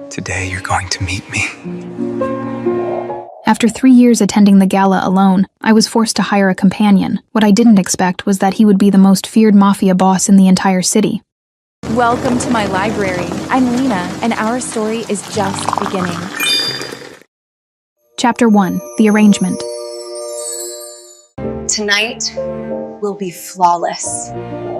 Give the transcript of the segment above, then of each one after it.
Today you're going to meet me. After 3 years attending the gala alone, I was forced to hire a companion. What I didn't expect was that he would be the most feared Mafia boss in the entire city. Welcome to my library. I'm Lena, and our story is just beginning. Chapter 1. The Arrangement. Tonight will be flawless.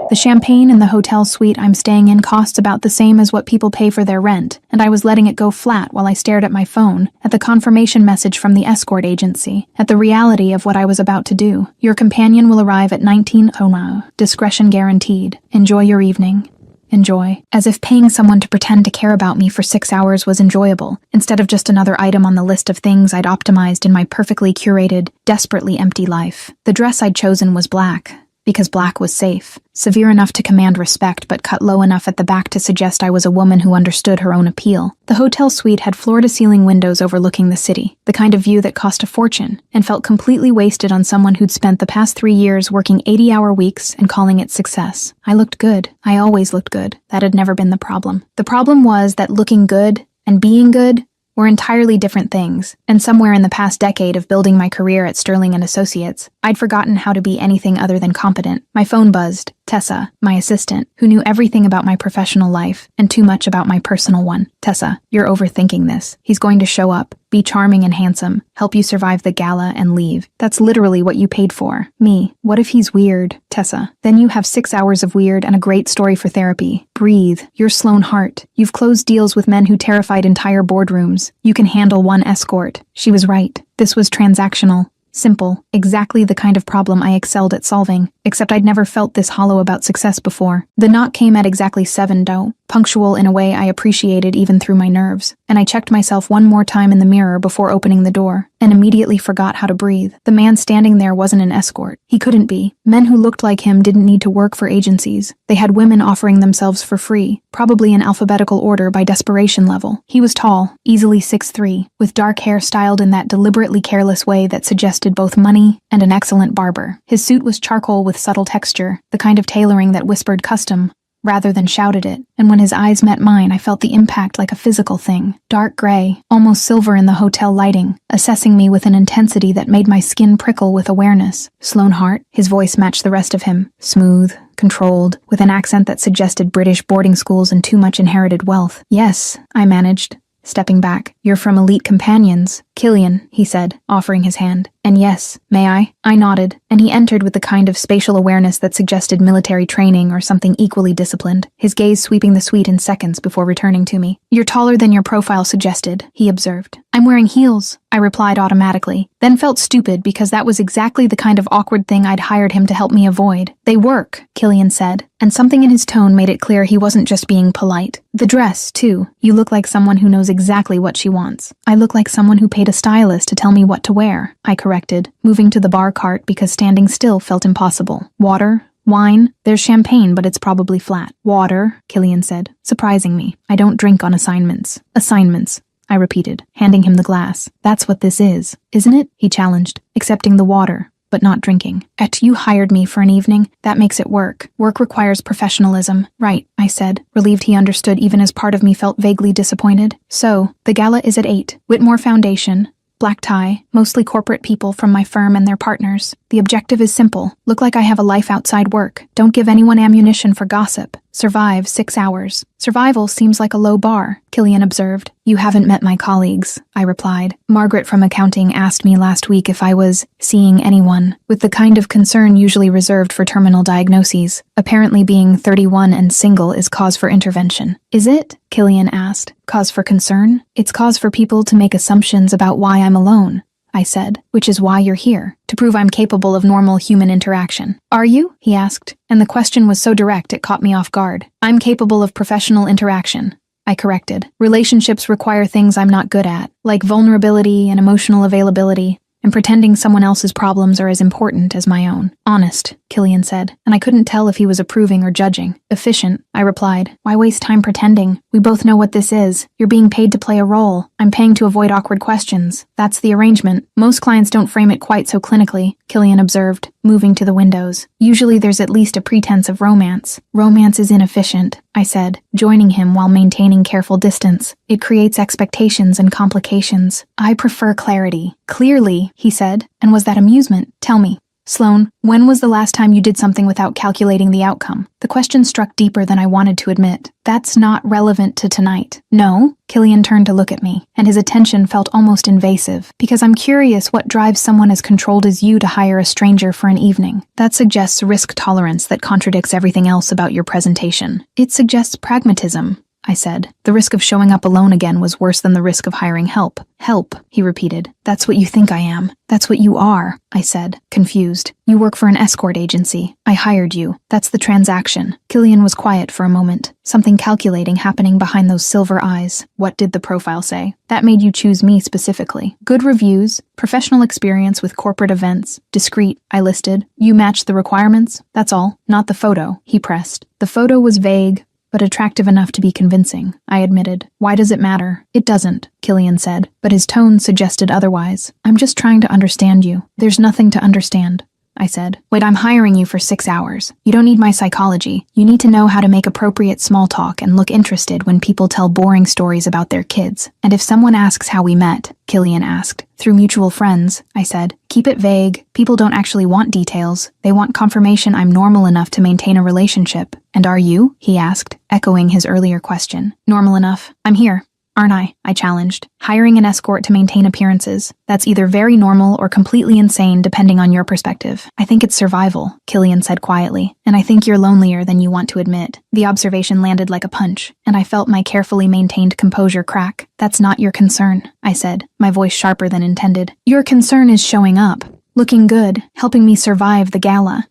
The champagne in the hotel suite I'm staying in costs about the same as what people pay for their rent, and I was letting it go flat while I stared at my phone, at the confirmation message from the Escort agency, at the reality of what I was about to do. Your companion will arrive at 19:00. Discretion guaranteed. Enjoy your evening. Enjoy. As if paying someone to pretend to care about me for 6 hours was enjoyable, instead of just another item on the list of things I'd optimized in my perfectly curated, desperately empty life. The dress I'd chosen was black, because black was safe, severe enough to command respect but cut low enough at the back to suggest I was a woman who understood her own appeal. The hotel suite had floor-to-ceiling windows overlooking the city, the kind of view that cost a fortune, and felt completely wasted on someone who'd spent the past 3 years working 80-hour weeks and calling it success. I looked good. I always looked good. That had never been the problem. The problem was that looking good and being good were entirely different things, and somewhere in the past decade of building my career at Sterling & Associates, I'd forgotten how to be anything other than competent. My phone buzzed. Tessa, my assistant, who knew everything about my professional life and too much about my personal one. Tessa, you're overthinking this. He's going to show up, be charming and handsome, help you survive the gala and leave. That's literally what you paid for. Me. What if he's weird? Tessa, then you have 6 hours of weird and a great story for therapy. Breathe. You're Sloan Hart. You've closed deals with men who terrified entire boardrooms. You can handle one escort. She was right. This was transactional. Simple, exactly the kind of problem I excelled at solving, except I'd never felt this hollow about success before. The knock came at exactly 7, punctual in a way I appreciated even through my nerves, and I checked myself one more time in the mirror before opening the door, and immediately forgot how to breathe. The man standing there wasn't an escort. He couldn't be. Men who looked like him didn't need to work for agencies. They had women offering themselves for free, probably in alphabetical order by desperation level. He was tall, easily 6'3", with dark hair styled in that deliberately careless way that suggested both money and an excellent barber. His suit was charcoal with subtle texture, the kind of tailoring that whispered custom rather than shouted it, and when his eyes met mine I felt the impact like a physical thing. Dark gray, almost silver in the hotel lighting, assessing me with an intensity that made my skin prickle with awareness. Sloan Hart, his voice matched the rest of him, smooth, controlled, with an accent that suggested British boarding schools and too much inherited wealth. Yes, I managed, stepping back. You're from Elite Companions. Killian, he said, offering his hand. And yes, may I? I nodded, and he entered with the kind of spatial awareness that suggested military training or something equally disciplined, his gaze sweeping the suite in seconds before returning to me. You're taller than your profile suggested, he observed. I'm wearing heels, I replied automatically, then felt stupid because that was exactly the kind of awkward thing I'd hired him to help me avoid. They work, Killian said, and something in his tone made it clear he wasn't just being polite. The dress, too. You look like someone who knows exactly what she wants. I look like someone who paid a stylist to tell me what to wear, I corrected, moving to the bar cart because standing still felt impossible. Water? Wine? There's champagne, but it's probably flat. Water, Killian said, surprising me. I don't drink on assignments. Assignments, I repeated, handing him the glass. That's what this is, isn't it? He challenged, accepting the water, but not drinking. You hired me for an evening. That makes it work. Work requires professionalism. Right, I said, relieved he understood even as part of me felt vaguely disappointed. So, the gala is at 8. Whitmore Foundation. Black tie, mostly corporate people from my firm and their partners. The objective is simple. Look like I have a life outside work. Don't give anyone ammunition for gossip. Survive 6 hours. Survival seems like a low bar, Killian observed. You haven't met my colleagues, I replied. Margaret from accounting asked me last week if I was seeing anyone, with the kind of concern usually reserved for terminal diagnoses. Apparently being 31 and single is cause for intervention. Is it? Killian asked. Cause for concern? It's cause for people to make assumptions about why I'm alone, I said, which is why you're here, to prove I'm capable of normal human interaction. Are you? He asked, and the question was so direct it caught me off guard. I'm capable of professional interaction, I corrected. Relationships require things I'm not good at, like vulnerability and emotional availability, and pretending someone else's problems are as important as my own. Honest, Killian said, and I couldn't tell if he was approving or judging. Efficient, I replied. Why waste time pretending? We both know what this is. You're being paid to play a role. I'm paying to avoid awkward questions. That's the arrangement. Most clients don't frame it quite so clinically, Killian observed, moving to the windows. Usually there's at least a pretense of romance. Romance is inefficient, I said, joining him while maintaining careful distance. It creates expectations and complications. I prefer clarity. Clearly, he said. And was that amusement? Tell me. Sloane, when was the last time you did something without calculating the outcome? The question struck deeper than I wanted to admit. That's not relevant to tonight. No? Killian turned to look at me, and his attention felt almost invasive, because I'm curious what drives someone as controlled as you to hire a stranger for an evening. That suggests risk tolerance that contradicts everything else about your presentation. It suggests pragmatism, I said. The risk of showing up alone again was worse than the risk of hiring help. Help, he repeated. That's what you think I am. That's what you are, I said, confused. You work for an escort agency. I hired you. That's the transaction. Killian was quiet for a moment, something calculating happening behind those silver eyes. What did the profile say? That made you choose me specifically. Good reviews, professional experience with corporate events, discreet, I listed. You matched the requirements? That's all. Not the photo, he pressed. The photo was vague, but attractive enough to be convincing, I admitted. Why does it matter? It doesn't, Killian said, but his tone suggested otherwise. I'm just trying to understand you. There's nothing to understand, I said. Wait, I'm hiring you for 6 hours. You don't need my psychology. You need to know how to make appropriate small talk and look interested when people tell boring stories about their kids. And if someone asks how we met, Killian asked. Through mutual friends, I said. Keep it vague. People don't actually want details. They want confirmation I'm normal enough to maintain a relationship. And are you? He asked, echoing his earlier question. Normal enough. I'm here. Aren't I challenged. Hiring an escort to maintain appearances. That's either very normal or completely insane depending on your perspective. I think it's survival, Killian said quietly, and I think you're lonelier than you want to admit. The observation landed like a punch, and I felt my carefully maintained composure crack. That's not your concern, I said, my voice sharper than intended. Your concern is showing up, looking good, helping me survive the gala.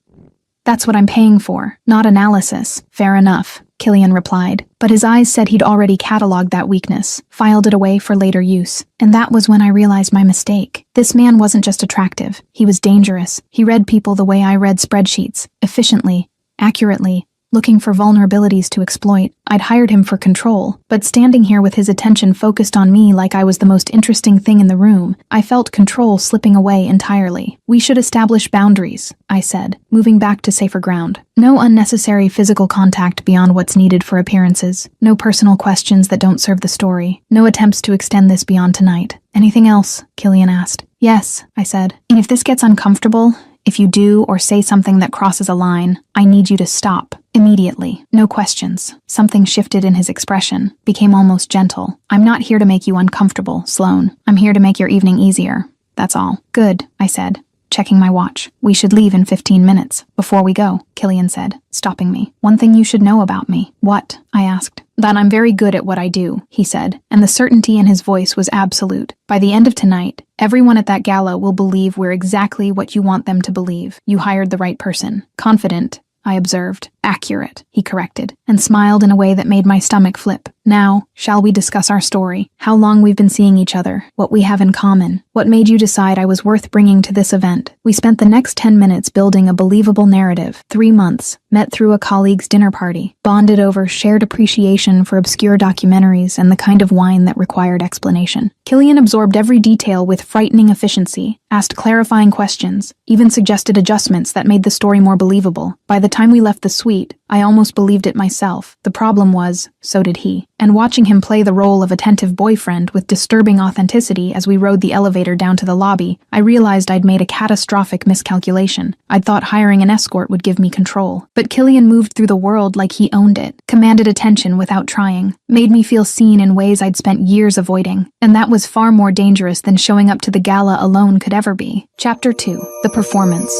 That's what I'm paying for, not analysis. Fair enough, Killian replied, but his eyes said he'd already cataloged that weakness, filed it away for later use. And that was when I realized my mistake. This man wasn't just attractive, he was dangerous. He read people the way I read spreadsheets, efficiently, accurately, looking for vulnerabilities to exploit. I'd hired him for control, but standing here with his attention focused on me like I was the most interesting thing in the room, I felt control slipping away entirely. We should establish boundaries, I said, moving back to safer ground. No unnecessary physical contact beyond what's needed for appearances. No personal questions that don't serve the story. No attempts to extend this beyond tonight. Anything else? Killian asked. Yes, I said. And if this gets uncomfortable, if you do or say something that crosses a line, I need you to stop. Immediately. No questions. Something shifted in his expression, became almost gentle. I'm not here to make you uncomfortable, Sloane. I'm here to make your evening easier. That's all. Good, I said, checking my watch. We should leave in 15 minutes. Before we go, Killian said, stopping me. One thing you should know about me. What? I asked. That I'm very good at what I do, he said, and the certainty in his voice was absolute. By the end of tonight, everyone at that gala will believe we're exactly what you want them to believe. You hired the right person. Confident, I observed. Accurate, he corrected, and smiled in a way that made my stomach flip. Now, shall we discuss our story? How long we've been seeing each other? What we have in common? What made you decide I was worth bringing to this event? We spent the next 10 minutes building a believable narrative. 3 months, met through a colleague's dinner party, bonded over shared appreciation for obscure documentaries and the kind of wine that required explanation. Killian absorbed every detail with frightening efficiency, asked clarifying questions, even suggested adjustments that made the story more believable. By the time we left the suite, I almost believed it myself. The problem was, so did he. And watching him play the role of attentive boyfriend with disturbing authenticity as we rode the elevator down to the lobby, I realized I'd made a catastrophic miscalculation. I'd thought hiring an escort would give me control. But Killian moved through the world like he owned it, commanded attention without trying, made me feel seen in ways I'd spent years avoiding. And that was far more dangerous than showing up to the gala alone could ever be. Chapter 2. The Performance.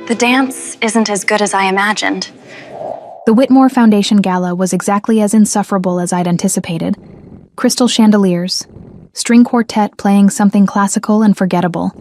The dance isn't as good as I imagined. The Whitmore Foundation Gala was exactly as insufferable as I'd anticipated. Crystal chandeliers, string quartet playing something classical and forgettable,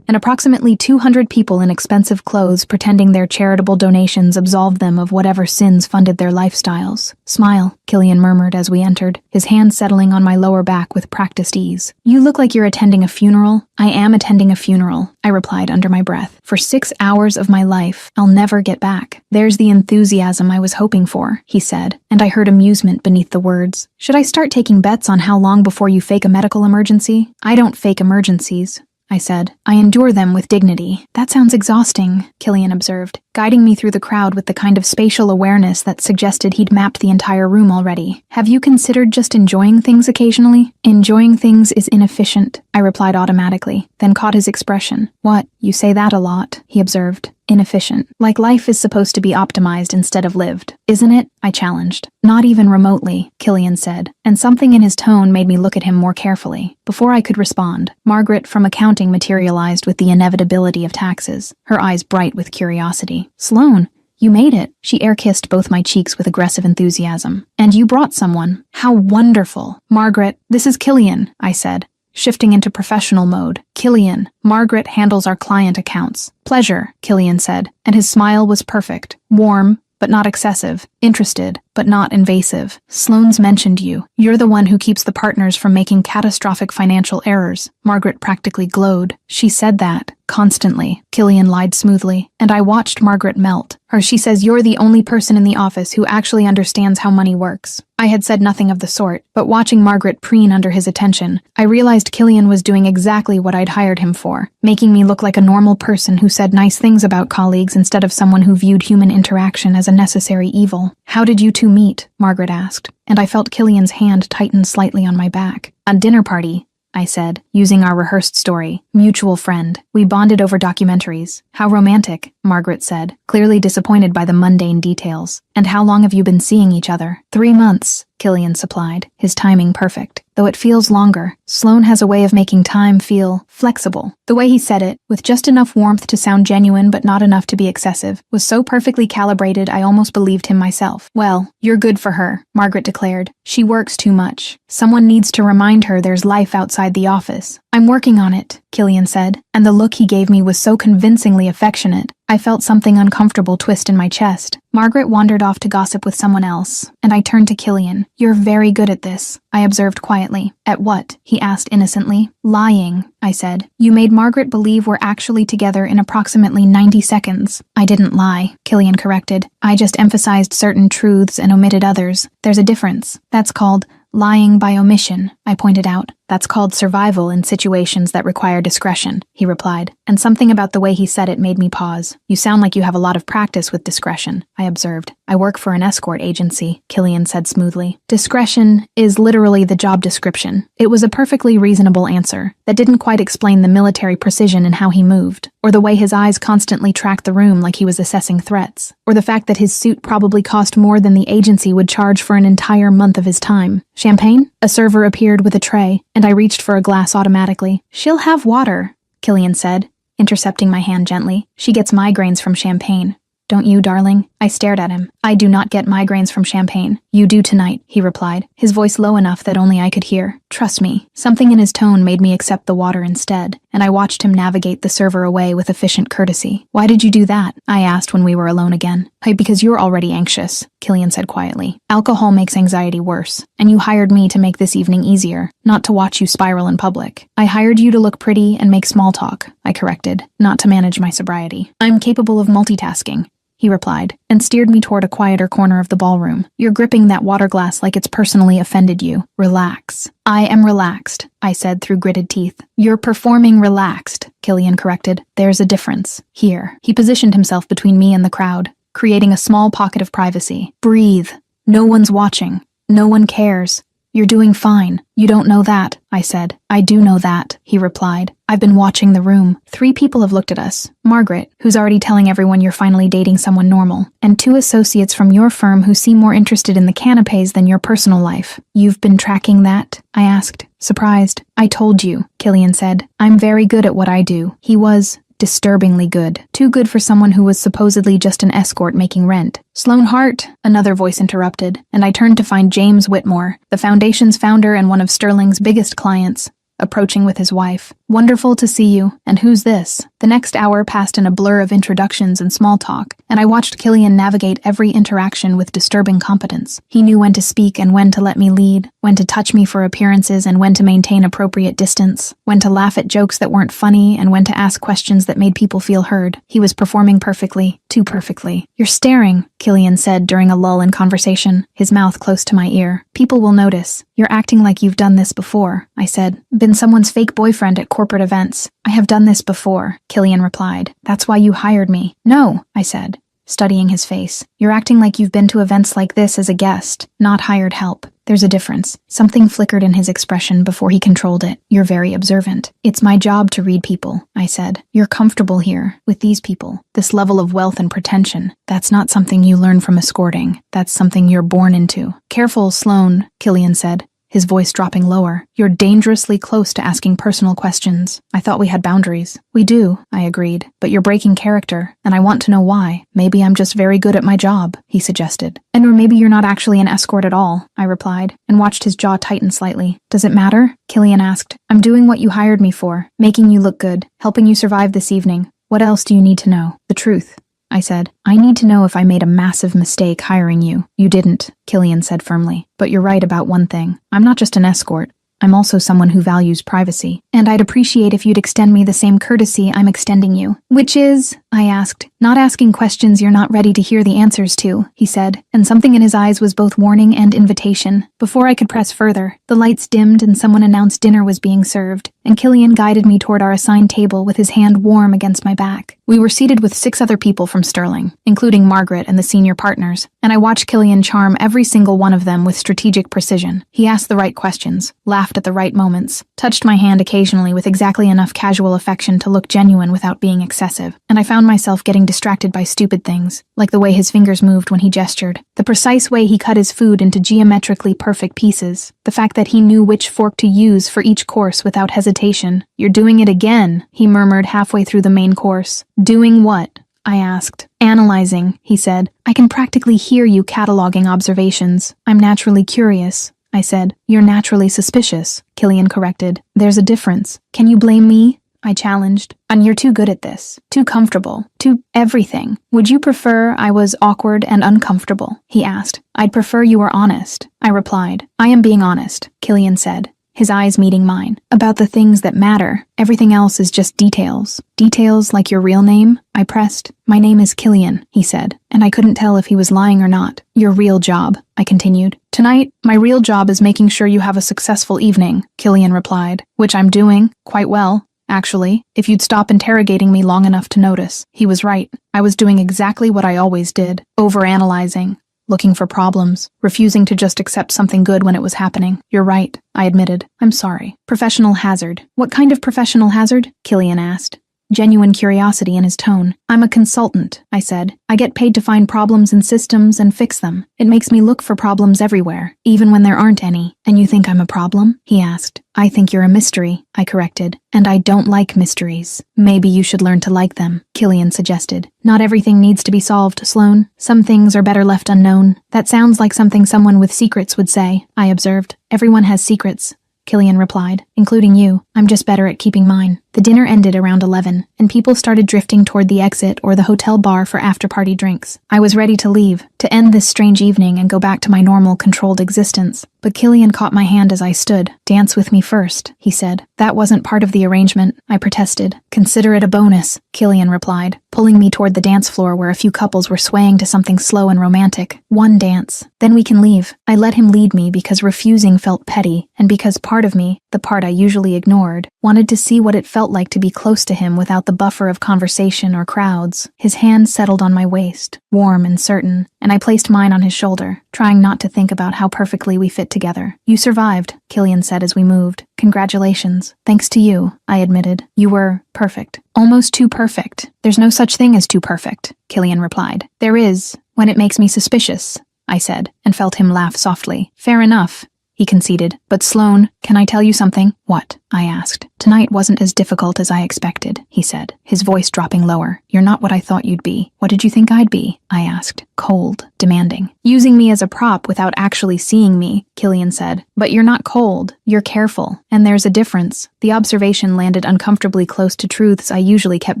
and approximately 200 people in expensive clothes pretending their charitable donations absolved them of whatever sins funded their lifestyles. Smile, Killian murmured as we entered, his hand settling on my lower back with practiced ease. You look like you're attending a funeral. I am attending a funeral, I replied under my breath. For 6 hours of my life, I'll never get back. There's the enthusiasm I was hoping for, he said, and I heard amusement beneath the words. Should I start taking bets on how long before you fake a medical emergency? I don't fake emergencies, I said. I endure them with dignity. That sounds exhausting, Killian observed, guiding me through the crowd with the kind of spatial awareness that suggested he'd mapped the entire room already. Have you considered just enjoying things occasionally? Enjoying things is inefficient, I replied automatically, then caught his expression. What, you say that a lot, he observed. Inefficient. Like life is supposed to be optimized instead of lived. Isn't it? I challenged. Not even remotely, Killian said, and something in his tone made me look at him more carefully. Before I could respond, Margaret from accounting materialized with the inevitability of taxes, her eyes bright with curiosity. Sloane, you made it. She air-kissed both my cheeks with aggressive enthusiasm. And you brought someone. How wonderful. Margaret, this is Killian, I said, shifting into professional mode. Killian, Margaret handles our client accounts. Pleasure, Killian said, and his smile was perfect. Warm, but not excessive. Interested, but not invasive. Sloane's mentioned you. You're the one who keeps the partners from making catastrophic financial errors. Margaret practically glowed. She said that. Constantly, Killian lied smoothly, and I watched Margaret melt. She says you're the only person in the office who actually understands how money works. I had said nothing of the sort, but watching Margaret preen under his attention, I realized Killian was doing exactly what I'd hired him for, making me look like a normal person who said nice things about colleagues instead of someone who viewed human interaction as a necessary evil. How did you two meet? Margaret asked, and I felt Killian's hand tighten slightly on my back. A dinner party, I said, using our rehearsed story. Mutual friend. We bonded over documentaries. How romantic, Margaret said, clearly disappointed by the mundane details. And how long have you been seeing each other? 3 months, Killian supplied, his timing perfect. Though it feels longer, Sloane has a way of making time feel flexible. The way he said it, with just enough warmth to sound genuine but not enough to be excessive, was so perfectly calibrated I almost believed him myself. Well, you're good for her, Margaret declared. She works too much. Someone needs to remind her there's life outside the office. I'm working on it, Killian said, and the look he gave me was so convincingly affectionate. I felt something uncomfortable twist in my chest. Margaret wandered off to gossip with someone else, and I turned to Killian. You're very good at this, I observed quietly. At what? He asked innocently. Lying, I said. You made Margaret believe we're actually together in approximately 90 seconds. I didn't lie, Killian corrected. I just emphasized certain truths and omitted others. There's a difference. That's called lying by omission, I pointed out. That's called survival in situations that require discretion, he replied, and something about the way he said it made me pause. You sound like you have a lot of practice with discretion, I observed. I work for an escort agency, Killian said smoothly. Discretion is literally the job description. It was a perfectly reasonable answer that didn't quite explain the military precision in how he moved, or the way his eyes constantly tracked the room like he was assessing threats, or the fact that his suit probably cost more than the agency would charge for an entire month of his time. Champagne? A server appeared with a tray, and I reached for a glass automatically. She'll have water, Killian said, intercepting my hand gently. She gets migraines from champagne. Don't you, darling? I stared at him. I do not get migraines from champagne. You do tonight, he replied, his voice low enough that only I could hear. Trust me. Something in his tone made me accept the water instead, and I watched him navigate the server away with efficient courtesy. Why did you do that? I asked when we were alone again. Because you're already anxious, Killian said quietly. Alcohol makes anxiety worse, and you hired me to make this evening easier, not to watch you spiral in public. I hired you to look pretty and make small talk, I corrected, not to manage my sobriety. I'm capable of multitasking, he replied, and steered me toward a quieter corner of the ballroom. You're gripping that water glass like it's personally offended you. Relax. I am relaxed, I said through gritted teeth. You're performing relaxed, Killian corrected. There's a difference. Here. He positioned himself between me and the crowd, creating a small pocket of privacy. Breathe. No one's watching. No one cares. You're doing fine. You don't know that, I said. I do know that, he replied. I've been watching the room. 3 people have looked at us. Margaret, who's already telling everyone you're finally dating someone normal, and 2 associates from your firm who seem more interested in the canapes than your personal life. You've been tracking that? I asked, surprised. I told you, Killian said. I'm very good at what I do. He was disturbingly good. Too good for someone who was supposedly just an escort making rent. Sloane Hart, another voice interrupted, and I turned to find James Whitmore, the foundation's founder and one of Sterling's biggest clients, approaching with his wife. Wonderful to see you. And who's this? The next hour passed in a blur of introductions and small talk, and I watched Killian navigate every interaction with disturbing competence. He knew when to speak and when to let me lead, when to touch me for appearances and when to maintain appropriate distance, when to laugh at jokes that weren't funny and when to ask questions that made people feel heard. He was performing perfectly, too perfectly. You're staring, Killian said during a lull in conversation, his mouth close to my ear. People will notice. You're acting like you've done this before, I said. Been someone's fake boyfriend at corporate events. I have done this before, Killian replied. That's why you hired me. No, I said, studying his face. You're acting like you've been to events like this as a guest, not hired help. There's a difference. Something flickered in his expression before he controlled it. You're very observant. It's my job to read people, I said. You're comfortable here, with these people. This level of wealth and pretension. That's not something you learn from escorting. That's something you're born into. Careful, Sloane, Killian said, his voice dropping lower. You're dangerously close to asking personal questions. I thought we had boundaries. We do, I agreed, but you're breaking character, and I want to know why. Maybe I'm just very good at my job, he suggested. And or maybe you're not actually an escort at all, I replied, and watched his jaw tighten slightly. Does it matter? Killian asked. I'm doing what you hired me for, making you look good, helping you survive this evening. What else do you need to know? The truth, I said. I need to know if I made a massive mistake hiring you. You didn't, Killian said firmly. But you're right about one thing. I'm not just an escort. I'm also someone who values privacy. And I'd appreciate if you'd extend me the same courtesy I'm extending you. Which is, I asked, not asking questions you're not ready to hear the answers to, he said, and something in his eyes was both warning and invitation. Before I could press further, the lights dimmed and someone announced dinner was being served, and Killian guided me toward our assigned table with his hand warm against my back. We were seated with 6 other people from Sterling, including Margaret and the senior partners, and I watched Killian charm every single one of them with strategic precision. He asked the right questions, laughed at the right moments, touched my hand occasionally with exactly enough casual affection to look genuine without being excessive, and I found myself getting distracted by stupid things, like the way his fingers moved when he gestured, the precise way he cut his food into geometrically perfect pieces, the fact that he knew which fork to use for each course without hesitation. You're doing it again, he murmured halfway through the main course. Doing what? I asked. Analyzing, he said. I can practically hear you cataloging observations. I'm naturally curious, I said. You're naturally suspicious, Killian corrected. There's a difference. Can you blame me? I challenged. And you're too good at this. Too comfortable. Too everything. Would you prefer I was awkward and uncomfortable? He asked. I'd prefer you were honest, I replied. I am being honest, Killian said, his eyes meeting mine. About the things that matter. Everything else is just details. Details like your real name? I pressed. My name is Killian, he said, and I couldn't tell if he was lying or not. Your real job, I continued. Tonight, my real job is making sure you have a successful evening, Killian replied, which I'm doing, quite well. Actually, if you'd stop interrogating me long enough to notice. He was right. I was doing exactly what I always did. Overanalyzing. Looking for problems. Refusing to just accept something good when it was happening. You're right, I admitted. I'm sorry. Professional hazard. What kind of professional hazard? Killian asked. Genuine curiosity in his tone. I'm a consultant, I said. I get paid to find problems in systems and fix them. It makes me look for problems everywhere, even when there aren't any. And you think I'm a problem? He asked. I think you're a mystery, I corrected. And I don't like mysteries. Maybe you should learn to like them, Killian suggested. Not everything needs to be solved, Sloane. Some things are better left unknown. That sounds like something someone with secrets would say, I observed. Everyone has secrets, Killian replied, including you. I'm just better at keeping mine. The dinner ended around 11, and people started drifting toward the exit or the hotel bar for after-party drinks. I was ready to leave, to end this strange evening and go back to my normal, controlled existence. But Killian caught my hand as I stood. Dance with me first, he said. That wasn't part of the arrangement, I protested. Consider it a bonus, Killian replied, pulling me toward the dance floor where a few couples were swaying to something slow and romantic. One dance. Then we can leave. I let him lead me because refusing felt petty, and because part of me, the part I usually ignored, wanted to see what it felt like to be close to him without the buffer of conversation or crowds. His hand settled on my waist, warm and certain, and I placed mine on his shoulder, trying not to think about how perfectly we fit together. You survived, Killian said as we moved. Congratulations. Thanks to you, I admitted. You were perfect. Almost too perfect. There's no such thing as too perfect, Killian replied. There is, when it makes me suspicious, I said, and felt him laugh softly. Fair enough, he conceded. But Sloane, can I tell you something? What? I asked. Tonight wasn't as difficult as I expected, he said, his voice dropping lower. You're not what I thought you'd be. What did you think I'd be? I asked, cold, demanding. Using me as a prop without actually seeing me, Killian said. But you're not cold, you're careful, and there's a difference. The observation landed uncomfortably close to truths I usually kept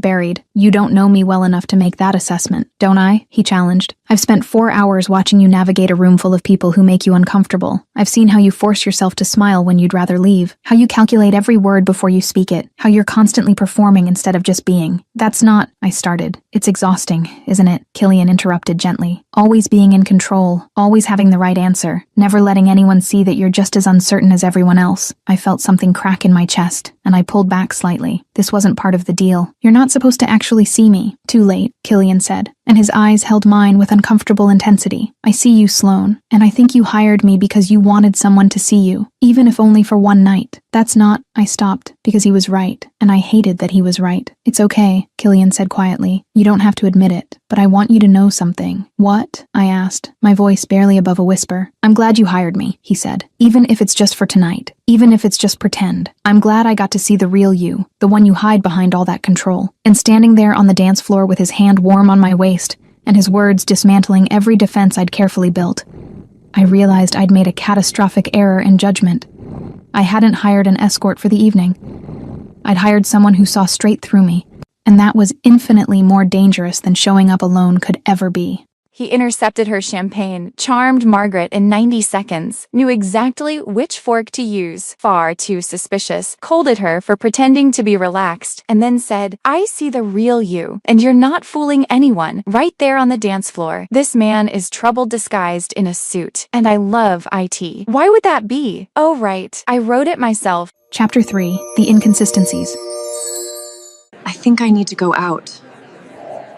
buried. You don't know me well enough to make that assessment, don't I? He challenged. I've spent 4 hours watching you navigate a room full of people who make you uncomfortable. I've seen how you force yourself to smile when you'd rather leave, how you calculate every word before you speak it, how you're constantly performing instead of just being. That's not, I started. It's exhausting, isn't it? Killian interrupted gently. Always being in control, always having the right answer, never letting anyone see that you're just as uncertain as everyone else. I felt something crack in my chest, and I pulled back slightly. This wasn't part of the deal. You're not supposed to actually see me. Too late, Killian said, and his eyes held mine with uncomfortable intensity. I see you, Sloane, and I think you hired me because you wanted someone to see you, even if only for one night. That's not, I stopped, because he was right, and I hated that he was right. It's okay, Killian said quietly. You don't have to admit it, but I want you to know something. What? I asked, my voice barely above a whisper. I'm glad you hired me, he said, even if it's just for tonight, even if it's just pretend. I'm glad I got to see the real you, the one you hide behind all that control. And standing there on the dance floor with his hand warm on my waist, and his words dismantling every defense I'd carefully built, I realized I'd made a catastrophic error in judgment. I hadn't hired an escort for the evening. I'd hired someone who saw straight through me, and that was infinitely more dangerous than showing up alone could ever be. He intercepted her champagne, charmed Margaret in 90 seconds, knew exactly which fork to use, far too suspicious, scolded her for pretending to be relaxed, and then said, I see the real you, and you're not fooling anyone, right there on the dance floor. This man is trouble disguised in a suit, and I love IT. Why would that be? Oh, right, I wrote it myself. Chapter 3, The Inconsistencies. I think I need to go out.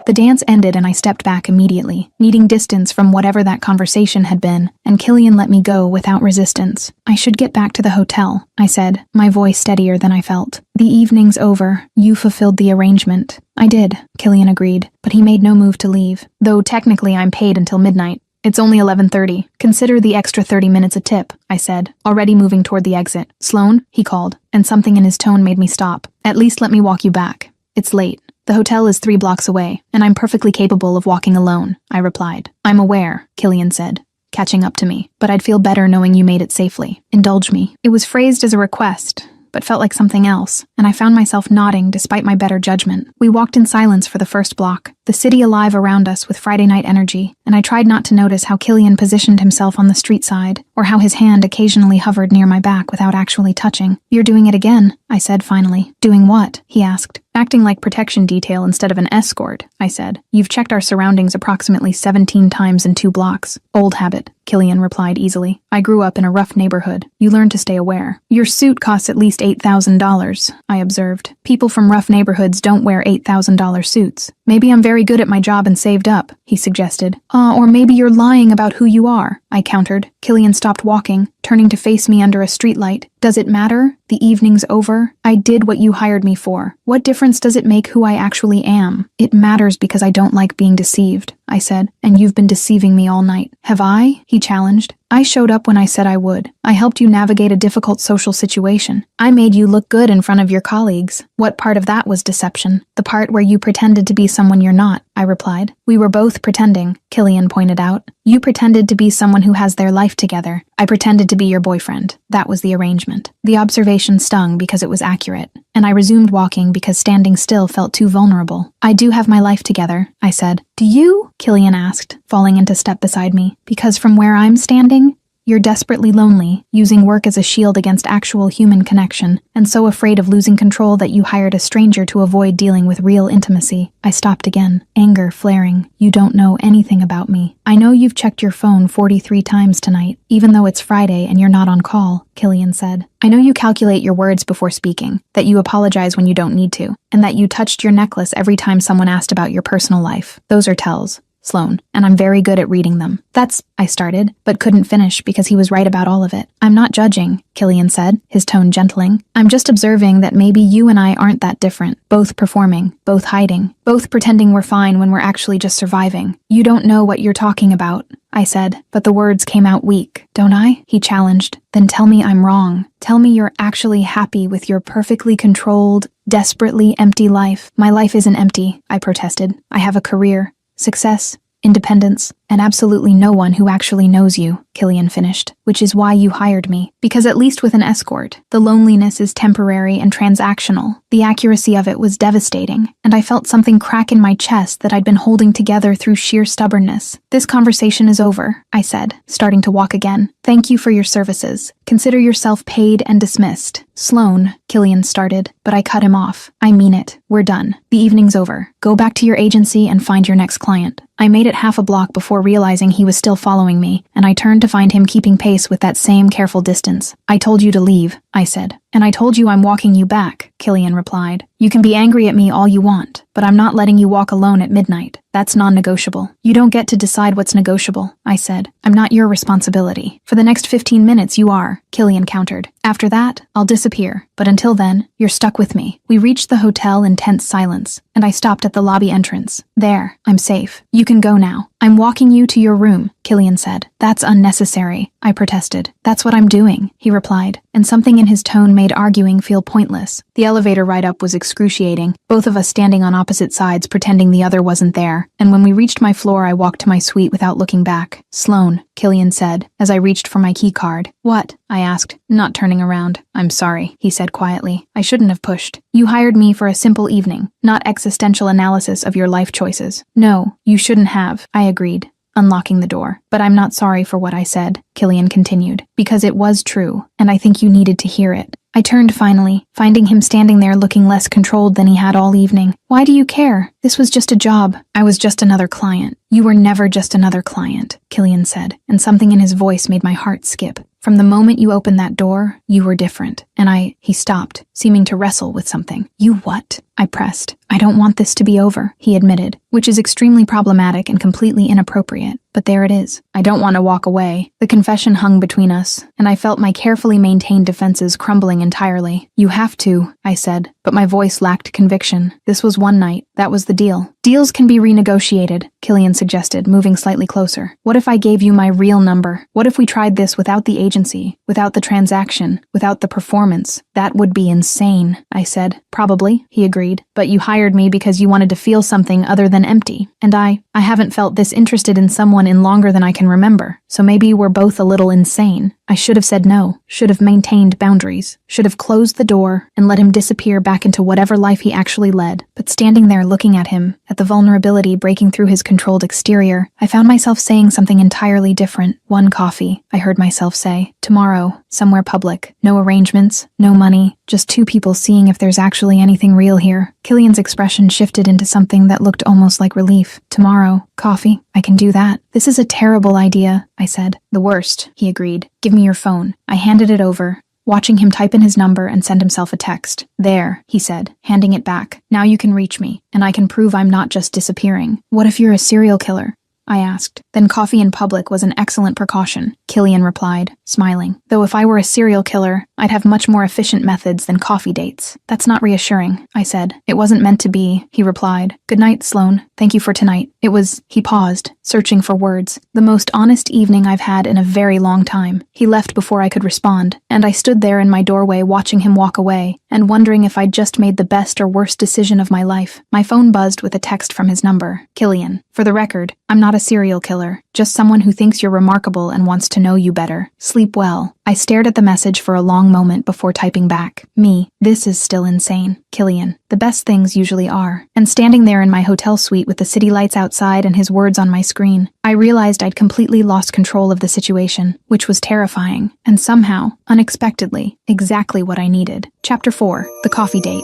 The dance ended and I stepped back immediately, needing distance from whatever that conversation had been, and Killian let me go without resistance. I should get back to the hotel, I said, my voice steadier than I felt. The evening's over. You fulfilled the arrangement. I did, Killian agreed, but he made no move to leave, though technically I'm paid until midnight. It's only 11:30. Consider the extra 30 minutes a tip, I said, already moving toward the exit. Sloane, he called, and something in his tone made me stop. At least let me walk you back. It's late. The hotel is 3 blocks away, and I'm perfectly capable of walking alone, I replied. I'm aware, Killian said, catching up to me, but I'd feel better knowing you made it safely. Indulge me. It was phrased as a request, but felt like something else, and I found myself nodding despite my better judgment. We walked in silence for the first block, the city alive around us with Friday night energy, and I tried not to notice how Killian positioned himself on the street side, or how his hand occasionally hovered near my back without actually touching. You're doing it again, I said finally. Doing what? He asked. Acting like protection detail instead of an escort, I said. You've checked our surroundings approximately 17 times in 2 blocks. Old habit, Killian replied easily. I grew up in a rough neighborhood. You learn to stay aware. Your suit costs at least $8,000, I observed. People from rough neighborhoods don't wear $8,000 suits. Maybe I'm very good at my job and saved up, he suggested. Or maybe you're lying about who you are, I countered. Killian stopped walking, turning to face me under a streetlight. Does it matter? The evening's over. I did what you hired me for. What difference does it make who I actually am? It matters because I don't like being deceived, I said, and you've been deceiving me all night. Have I? He challenged. I showed up when I said I would. I helped you navigate a difficult social situation. I made you look good in front of your colleagues. What part of that was deception? The part where you pretended to be someone you're not, I replied. We were both pretending, Killian pointed out. You pretended to be someone who has their life together. I pretended to be your boyfriend. That was the arrangement. The observation stung because it was accurate, and I resumed walking because standing still felt too vulnerable. I do have my life together, I said. Do you? Killian asked, falling into step beside me. Because from where I'm standing, you're desperately lonely, using work as a shield against actual human connection, and so afraid of losing control that you hired a stranger to avoid dealing with real intimacy. I stopped again, anger flaring. You don't know anything about me. I know you've checked your phone 43 times tonight, even though it's Friday and you're not on call, Killian said. I know you calculate your words before speaking, that you apologize when you don't need to, and that you touched your necklace every time someone asked about your personal life. Those are tells. Sloan, and I'm very good at reading them. That's, I started, but couldn't finish because he was right about all of it. I'm not judging, Killian said, his tone gentling. I'm just observing that maybe you and I aren't that different. Both performing, both hiding, both pretending we're fine when we're actually just surviving. You don't know what you're talking about, I said, but the words came out weak. Don't I? He challenged. Then tell me I'm wrong. Tell me you're actually happy with your perfectly controlled, desperately empty life. My life isn't empty, I protested. I have a career, success, independence, and absolutely no one who actually knows you, Killian finished, which is why you hired me. Because at least with an escort, the loneliness is temporary and transactional. The accuracy of it was devastating, and I felt something crack in my chest that I'd been holding together through sheer stubbornness. This conversation is over, I said, starting to walk again. Thank you for your services. Consider yourself paid and dismissed. Sloan, Killian started, but I cut him off. I mean it. We're done. The evening's over. Go back to your agency and find your next client. I made it half a block before realizing he was still following me, and I turned to find him keeping pace with that same careful distance. I told you to leave, I said. And I told you I'm walking you back, Killian replied. You can be angry at me all you want, but I'm not letting you walk alone at midnight. That's non-negotiable. You don't get to decide what's negotiable, I said. I'm not your responsibility. For the next 15 minutes you are, Killian countered. After that, I'll disappear. But until then, you're stuck with me. We reached the hotel in tense silence, and I stopped at the lobby entrance. There, I'm safe. You can go now. I'm walking you to your room, Killian said. That's unnecessary, I protested. That's what I'm doing, he replied, and something in his tone made arguing feel pointless. The elevator ride up was excruciating, both of us standing on opposite sides pretending the other wasn't there, and when we reached my floor I walked to my suite without looking back. Sloan, Killian said, as I reached for my key card. What? I asked, not turning around. I'm sorry, he said quietly. I shouldn't have pushed. You hired me for a simple evening, not existential analysis of your life choices. No, you shouldn't have, I agreed, unlocking the door. But I'm not sorry for what I said, Killian continued, because it was true, and I think you needed to hear it. I turned finally, finding him standing there looking less controlled than he had all evening. Why do you care? This was just a job. I was just another client. You were never just another client, Killian said, and something in his voice made my heart skip. From the moment you opened that door, you were different. And he stopped, seeming to wrestle with something. You what? I pressed. I don't want this to be over, he admitted, which is extremely problematic and completely inappropriate. But there it is. I don't want to walk away. The confession hung between us, and I felt my carefully maintained defenses crumbling entirely. You have to, I said, but my voice lacked conviction. This was one night. That was the deal. Deals can be renegotiated, Killian suggested, moving slightly closer. What if I gave you my real number? What if we tried this without the agency, without the transaction, without the performance? That would be insane, I said. Probably, he agreed, but you hired me because you wanted to feel something other than empty. And I haven't felt this interested in someone in longer than I can remember, so maybe we're both a little insane. I should have said no, should have maintained boundaries, should have closed the door and let him disappear back into whatever life he actually led. But standing there looking at him, at the vulnerability breaking through his controlled exterior, I found myself saying something entirely different. One coffee, I heard myself say. Tomorrow, somewhere public. No arrangements, no money, just two people seeing if there's actually anything real here. Killian's expression shifted into something that looked almost like relief. Tomorrow, coffee, I can do that. This is a terrible idea, I said. The worst, he agreed. Give me your phone. I handed it over, watching him type in his number and send himself a text. There, he said, handing it back. Now you can reach me, and I can prove I'm not just disappearing. What if you're a serial killer? I asked. Then coffee in public was an excellent precaution, Killian replied, smiling. Though if I were a serial killer, I'd have much more efficient methods than coffee dates. That's not reassuring, I said. It wasn't meant to be, he replied. Good night, Sloan. Thank you for tonight. It was, he paused, searching for words, the most honest evening I've had in a very long time. He left before I could respond, and I stood there in my doorway watching him walk away, and wondering if I'd just made the best or worst decision of my life. My phone buzzed with a text from his number. Killian. For the record, I'm not a serial killer, just someone who thinks you're remarkable and wants to know you better. Sleep well. I stared at the message for a long moment before typing back. Me. This is still insane. Killian. The best things usually are. And standing there in my hotel suite with the city lights outside and his words on my screen, I realized I'd completely lost control of the situation, which was terrifying, and somehow, unexpectedly, exactly what I needed. Chapter 4. The Coffee Date.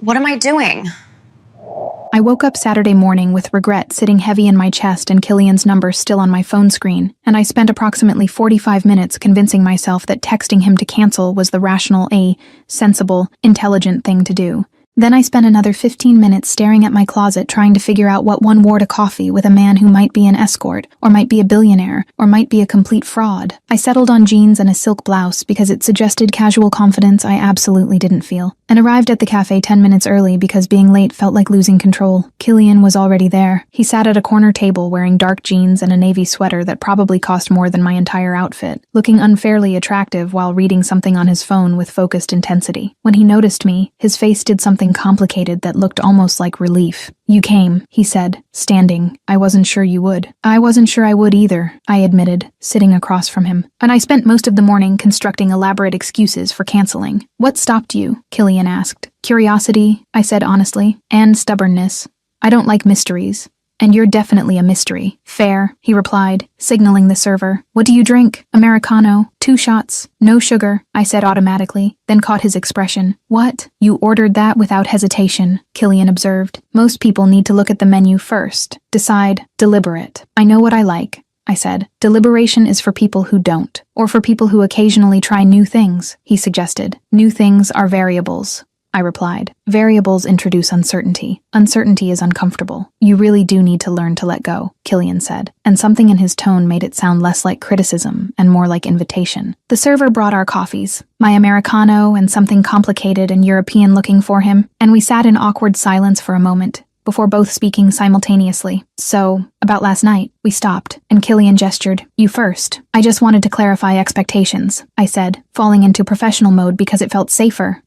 What am I doing? I woke up Saturday morning with regret sitting heavy in my chest and Killian's number still on my phone screen, and I spent approximately 45 minutes convincing myself that texting him to cancel was the rational, sensible, intelligent thing to do. Then I spent another 15 minutes staring at my closet trying to figure out what one wore to coffee with a man who might be an escort, or might be a billionaire, or might be a complete fraud. I settled on jeans and a silk blouse because it suggested casual confidence I absolutely didn't feel, and arrived at the cafe 10 minutes early because being late felt like losing control. Killian was already there. He sat at a corner table wearing dark jeans and a navy sweater that probably cost more than my entire outfit, looking unfairly attractive while reading something on his phone with focused intensity. When he noticed me, his face did something complicated that looked almost like relief. "You came," he said, standing. "I wasn't sure you would." "I wasn't sure I would either," I admitted, sitting across from him. And I spent most of the morning constructing elaborate excuses for canceling. "What stopped you?" Killian asked. "Curiosity," I said honestly, "and stubbornness. I don't like mysteries. And you're definitely a mystery." "Fair," he replied, signaling the server. "What do you drink?" "Americano, 2 shots, no sugar," I said automatically, then caught his expression. "What? You ordered that without hesitation," Killian observed. "Most people need to look at the menu first, decide, deliberate." "I know what I like," I said. "Deliberation is for people who don't, or for people who occasionally try new things," he suggested. "New things are variables," I replied. "Variables introduce uncertainty. Uncertainty is uncomfortable. You really do need to learn to let go," Killian said, and something in his tone made it sound less like criticism and more like invitation. The server brought our coffees, my Americano and something complicated and European-looking for him, and we sat in awkward silence for a moment, before both speaking simultaneously. "So, about last night," we stopped, and Killian gestured. "You first." "I just wanted to clarify expectations," I said, falling into professional mode because it felt safer.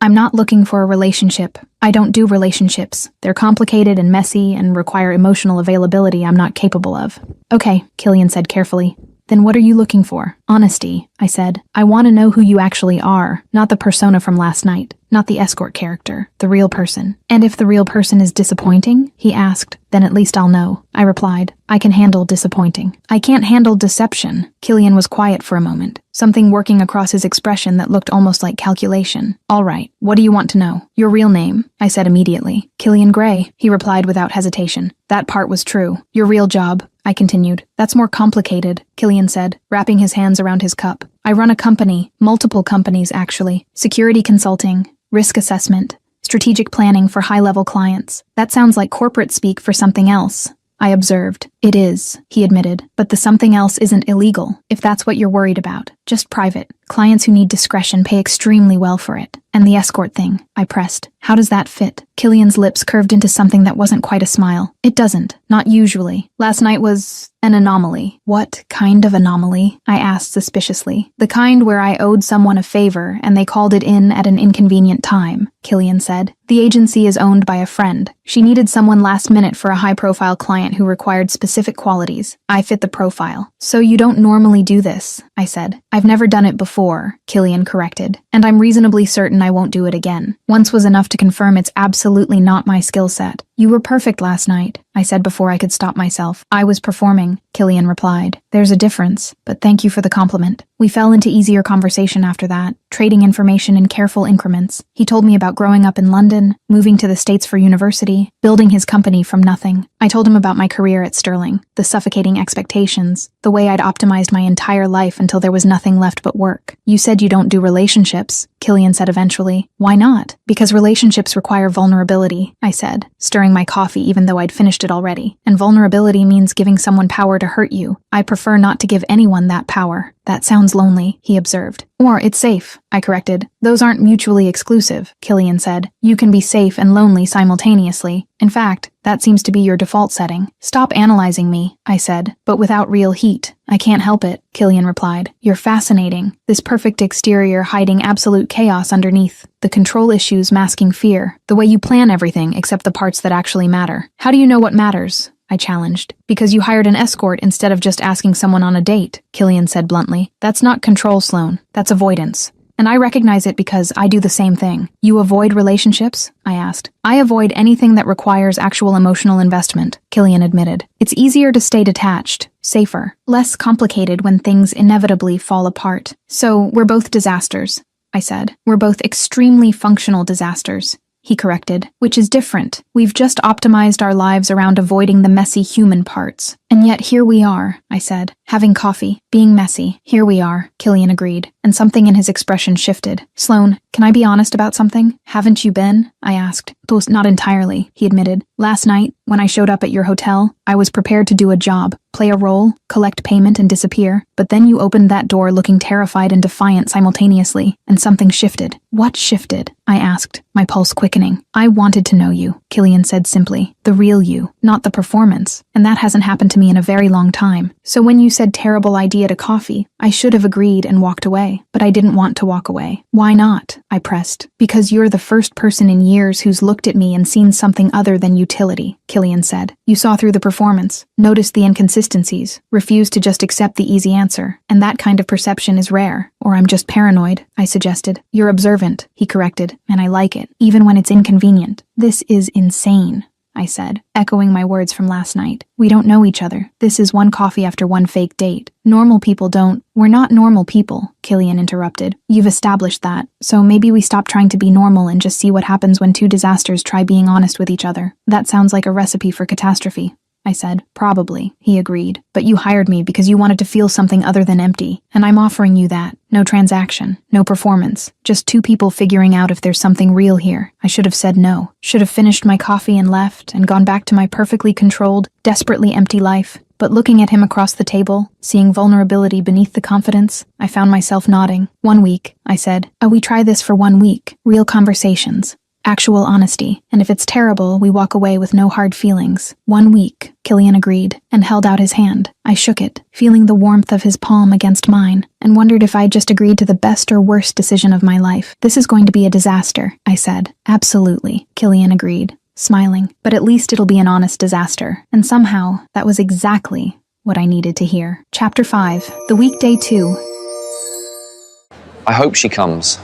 I'm not looking for a relationship. I don't do relationships. They're complicated and messy and require emotional availability I'm not capable of." "Okay," Killian said carefully. "Then what are you looking for?" "Honesty," I said. "I want to know who you actually are, not the persona from last night, not the escort character, the real person." "And if the real person is disappointing?" he asked. "Then at least I'll know," I replied. "I can handle disappointing." "I can't handle deception." Killian was quiet for a moment, something working across his expression that looked almost like calculation. "All right, what do you want to know?" "Your real name," I said immediately. "Killian Gray," he replied without hesitation. "That part was true." "Your real job," I continued. "That's more complicated," Killian said, wrapping his hands around his cup. "I run a company, multiple companies actually. Security consulting, risk assessment, strategic planning for high-level clients. That sounds like corporate speak for something else," I observed. "It is," he admitted, "but the something else isn't illegal, if that's what you're worried about. Just private. Clients who need discretion pay extremely well for it. And the escort thing," I pressed. "How does that fit?" Killian's lips curved into something that wasn't quite a smile. "It doesn't. Not usually. Last night was an anomaly." "What kind of anomaly?" I asked suspiciously. "The kind where I owed someone a favor and they called it in at an inconvenient time," Killian said. "The agency is owned by a friend. She needed someone last minute for a high-profile client who required specific qualities. I fit the profile." "So you don't normally do this," I said. "I've never done it before," Killian corrected, "and I'm reasonably certain I won't do it again. Once was enough to confirm it's absolutely not my skill set." "You were perfect last night," I said before I could stop myself. "I was performing," Killian replied. "There's a difference, but thank you for the compliment." We fell into easier conversation after that, trading information in careful increments. He told me about growing up in London, moving to the States for university, building his company from nothing. I told him about my career at Sterling, the suffocating expectations, the way I'd optimized my entire life until there was nothing left but work. "You said you don't do relationships," Killian said eventually. "Why not?" "Because relationships require vulnerability," I said, stirring my coffee even though I'd finished it already. "And vulnerability means giving someone power to hurt you. I prefer not to give anyone that power." "That sounds lonely," he observed. "Or it's safe," I corrected. "Those aren't mutually exclusive," Killian said. "You can be safe and lonely simultaneously. In fact, that seems to be your default setting." "Stop analyzing me," I said, "but without real heat." "I can't help it," Killian replied. "You're fascinating. This perfect exterior hiding absolute chaos underneath. The control issues masking fear. The way you plan everything except the parts that actually matter." "How do you know what matters?" I challenged. "Because you hired an escort instead of just asking someone on a date," Killian said bluntly. "That's not control, Sloan. That's avoidance. And I recognize it because I do the same thing." "You avoid relationships?" I asked. "I avoid anything that requires actual emotional investment," Killian admitted. "It's easier to stay detached, safer, less complicated when things inevitably fall apart. So we're both disasters," I said. "We're both extremely functional disasters," he corrected, "which is different. We've just optimized our lives around avoiding the messy human parts. And yet here we are, I said, having coffee, being messy. Here we are, Killian agreed, and something in his expression shifted. Sloane, can I be honest about something? Haven't you been? I asked. Not entirely, he admitted. Last night, when I showed up at your hotel, I was prepared to do a job, play a role, collect payment, and disappear. But then you opened that door looking terrified and defiant simultaneously, and something shifted. What shifted? I asked, my pulse quickening. I wanted to know you, Killian said simply. The real you, not the performance. And that hasn't happened to me in a very long time. So when you said terrible idea to coffee, I should have agreed and walked away. But I didn't want to walk away. Why not? I pressed. Because you're the first person in years who's looked at me and seen something other than utility, Killian said. You saw through the performance, noticed the inconsistencies, refused to just accept the easy answer. And that kind of perception is rare. Or I'm just paranoid, I suggested. You're observant, he corrected, and I like it, even when it's inconvenient. This is insane, I said, echoing my words from last night. We don't know each other. This is one coffee after one fake date. Normal people don't. We're not normal people, Killian interrupted. You've established that, so maybe we stop trying to be normal and just see what happens when two disasters try being honest with each other. That sounds like a recipe for catastrophe, I said. Probably, he agreed. But you hired me because you wanted to feel something other than empty, and I'm offering you that. No transaction, no performance, just two people figuring out if there's something real here. I should have said no, should have finished my coffee and left, and gone back to my perfectly controlled, desperately empty life. But looking at him across the table, seeing vulnerability beneath the confidence, I found myself nodding. 1 week, I said. We try this for 1 week. Real conversations. Actual honesty, and if it's terrible, we walk away with no hard feelings. 1 week, Killian agreed, and held out his hand. I shook it, feeling the warmth of his palm against mine, and wondered if I'd just agreed to the best or worst decision of my life. This is going to be a disaster, I said. Absolutely, Killian agreed, smiling, but at least it'll be an honest disaster. And somehow, that was exactly what I needed to hear. Chapter 5, The Weekday 2. I hope she comes.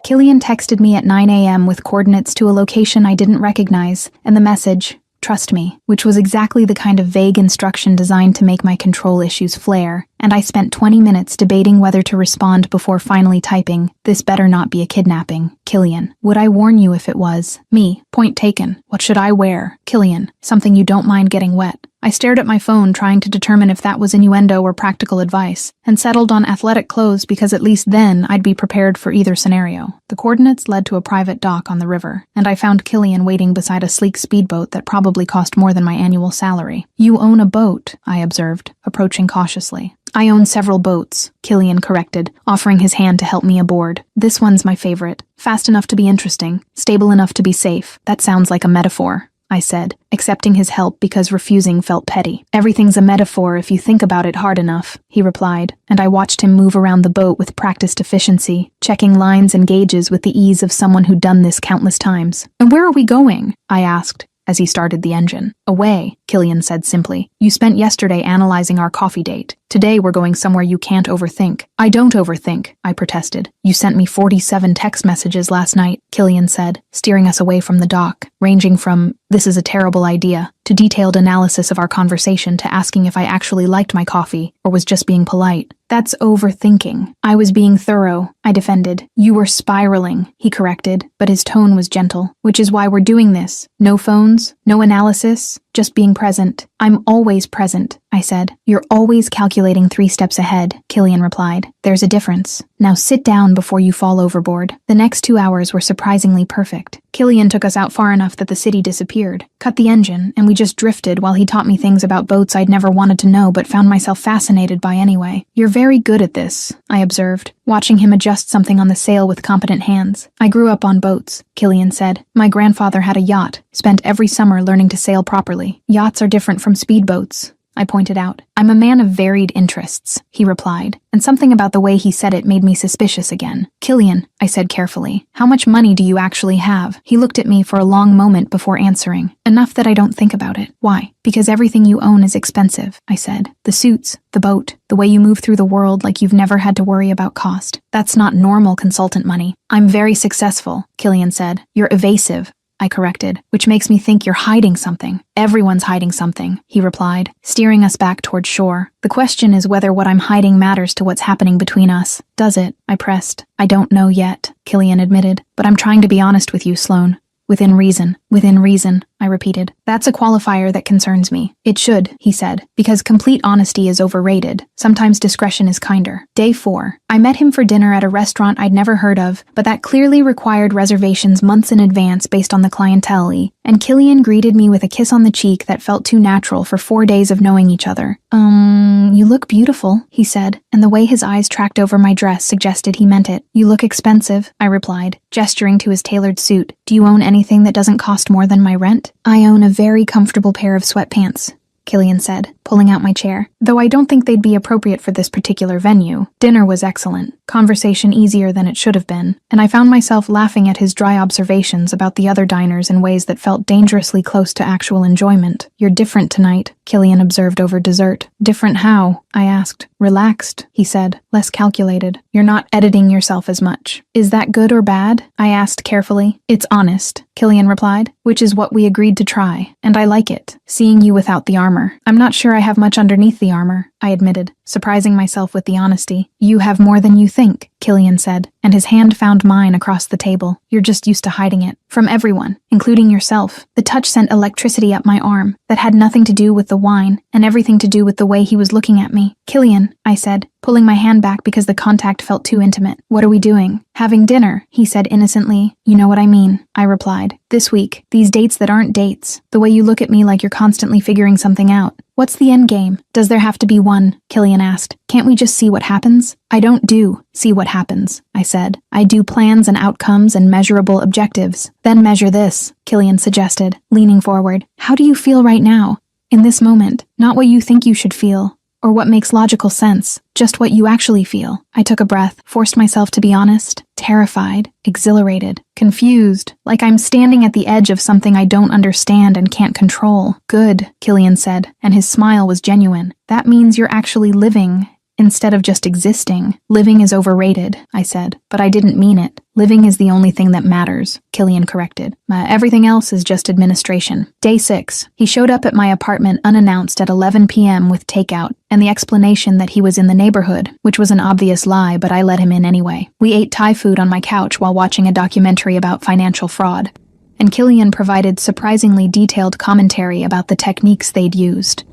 Killian texted me at 9 a.m. with coordinates to a location I didn't recognize, and the message, "Trust me," which was exactly the kind of vague instruction designed to make my control issues flare, and I spent 20 minutes debating whether to respond before finally typing, "This better not be a kidnapping. Killian, would I warn you if it was?" Me, point taken. What should I wear? Killian, something you don't mind getting wet. I stared at my phone trying to determine if that was innuendo or practical advice, and settled on athletic clothes because at least then I'd be prepared for either scenario. The coordinates led to a private dock on the river, and I found Killian waiting beside a sleek speedboat that probably cost more than my annual salary. "You own a boat," I observed, approaching cautiously. "I own several boats," Killian corrected, offering his hand to help me aboard. "This one's my favorite. Fast enough to be interesting, stable enough to be safe." "That sounds like a metaphor," I said, accepting his help because refusing felt petty. "Everything's a metaphor if you think about it hard enough," he replied, and I watched him move around the boat with practiced efficiency, checking lines and gauges with the ease of someone who'd done this countless times. "And where are we going?" I asked, as he started the engine. "Away," Killian said simply. "You spent yesterday analyzing our coffee date. Today we're going somewhere you can't overthink." "I don't overthink," I protested. "You sent me 47 text messages last night," Killian said, steering us away from the dock, ranging from, "This is a terrible idea," to detailed analysis of our conversation to asking if I actually liked my coffee or was just being polite. "That's overthinking." "I was being thorough," I defended. "You were spiraling," he corrected, but his tone was gentle. "Which is why we're doing this. No phones, no analysis, just being present." "I'm always present," I said. "You're always calculating 3 steps ahead," Killian replied. "There's a difference. Now sit down before you fall overboard." The next 2 hours were surprisingly perfect. Killian took us out far enough that the city disappeared, cut the engine, and we just drifted while he taught me things about boats I'd never wanted to know but found myself fascinated by anyway. "You're very good at this," I observed, watching him adjust something on the sail with competent hands. "I grew up on boats," Killian said. "My grandfather had a yacht, spent every summer learning to sail properly. Yachts are different from speedboats," I pointed out. "I'm a man of varied interests," he replied, and something about the way he said it made me suspicious again. "Killian," I said carefully, "how much money do you actually have?" He looked at me for a long moment before answering. "Enough that I don't think about it." "Why?" "Because everything you own is expensive," I said. "The suits, the boat, the way you move through the world like you've never had to worry about cost. That's not normal consultant money." "I'm very successful," Killian said. "You're evasive," I corrected, "which makes me think you're hiding something." "Everyone's hiding something," he replied, steering us back toward shore. "The question is whether what I'm hiding matters to what's happening between us." "Does it?" I pressed. "I don't know yet," Killian admitted, "but I'm trying to be honest with you, Sloane. Within reason. Within reason. I repeated. That's a qualifier that concerns me. It should, he said, because complete honesty is overrated. Sometimes discretion is kinder. Day 4. I met him for dinner at a restaurant I'd never heard of, but that clearly required reservations months in advance based on the clientele, and Killian greeted me with a kiss on the cheek that felt too natural for 4 days of knowing each other. You look beautiful, he said, and the way his eyes tracked over my dress suggested he meant it. You look expensive, I replied, gesturing to his tailored suit. Do you own anything that doesn't cost more than my rent? I own a very comfortable pair of sweatpants, Killian said, pulling out my chair. Though I don't think they'd be appropriate for this particular venue. Dinner was excellent, conversation easier than it should have been, and I found myself laughing at his dry observations about the other diners in ways that felt dangerously close to actual enjoyment. You're different tonight, Killian observed over dessert. Different how? I asked. Relaxed, he said, less calculated. You're not editing yourself as much. Is that good or bad? I asked carefully. It's honest, Killian replied, which is what we agreed to try, and I like it, seeing you without the armor. I'm not sure I have much underneath the armor, I admitted, surprising myself with the honesty. You have more than you think, Killian said, and his hand found mine across the table. You're just used to hiding it. From everyone, including yourself. The touch sent electricity up my arm that had nothing to do with the wine and everything to do with the way he was looking at me. Killian, I said, pulling my hand back because the contact felt too intimate. What are we doing? Having dinner, he said innocently. You know what I mean, I replied. This week, these dates that aren't dates. The way you look at me like you're constantly figuring something out. What's the end game? Does there have to be one? Killian asked. Can't we just see what happens? I don't do see what happens, I said. I do plans and outcomes and measurable objectives. Then measure this, Killian suggested, leaning forward. How do you feel right now? In this moment, not what you think you should feel, or what makes logical sense, just what you actually feel. I took a breath, forced myself to be honest, terrified, exhilarated, confused, like I'm standing at the edge of something I don't understand and can't control. Good, Killian said, and his smile was genuine. That means you're actually living, instead of just existing. Living is overrated, I said, but I didn't mean it. Living is the only thing that matters, Killian corrected. Everything else is just administration. Day 6. He showed up at my apartment unannounced at 11 p.m. with takeout, and the explanation that he was in the neighborhood, which was an obvious lie, but I let him in anyway. We ate Thai food on my couch while watching a documentary about financial fraud, and Killian provided surprisingly detailed commentary about the techniques they'd used.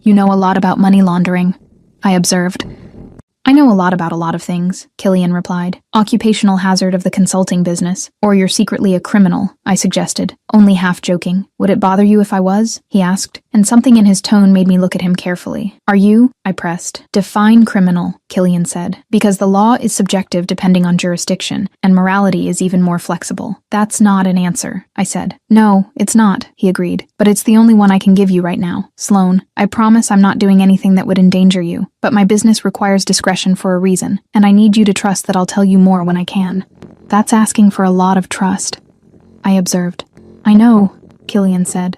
You know a lot about money laundering, I observed. I know a lot about a lot of things, Killian replied. Occupational hazard of the consulting business. Or you're secretly a criminal, I suggested, only half joking. Would it bother you if I was? He asked, and something in his tone made me look at him carefully. Are you? I pressed. Define criminal, Killian said, because the law is subjective depending on jurisdiction, and morality is even more flexible. That's not an answer, I said. No, it's not, he agreed, but it's the only one I can give you right now. Sloan, I promise I'm not doing anything that would endanger you, but my business requires discretion for a reason, and I need you to trust that I'll tell you more when I can. That's asking for a lot of trust, I observed. I know, Killian said,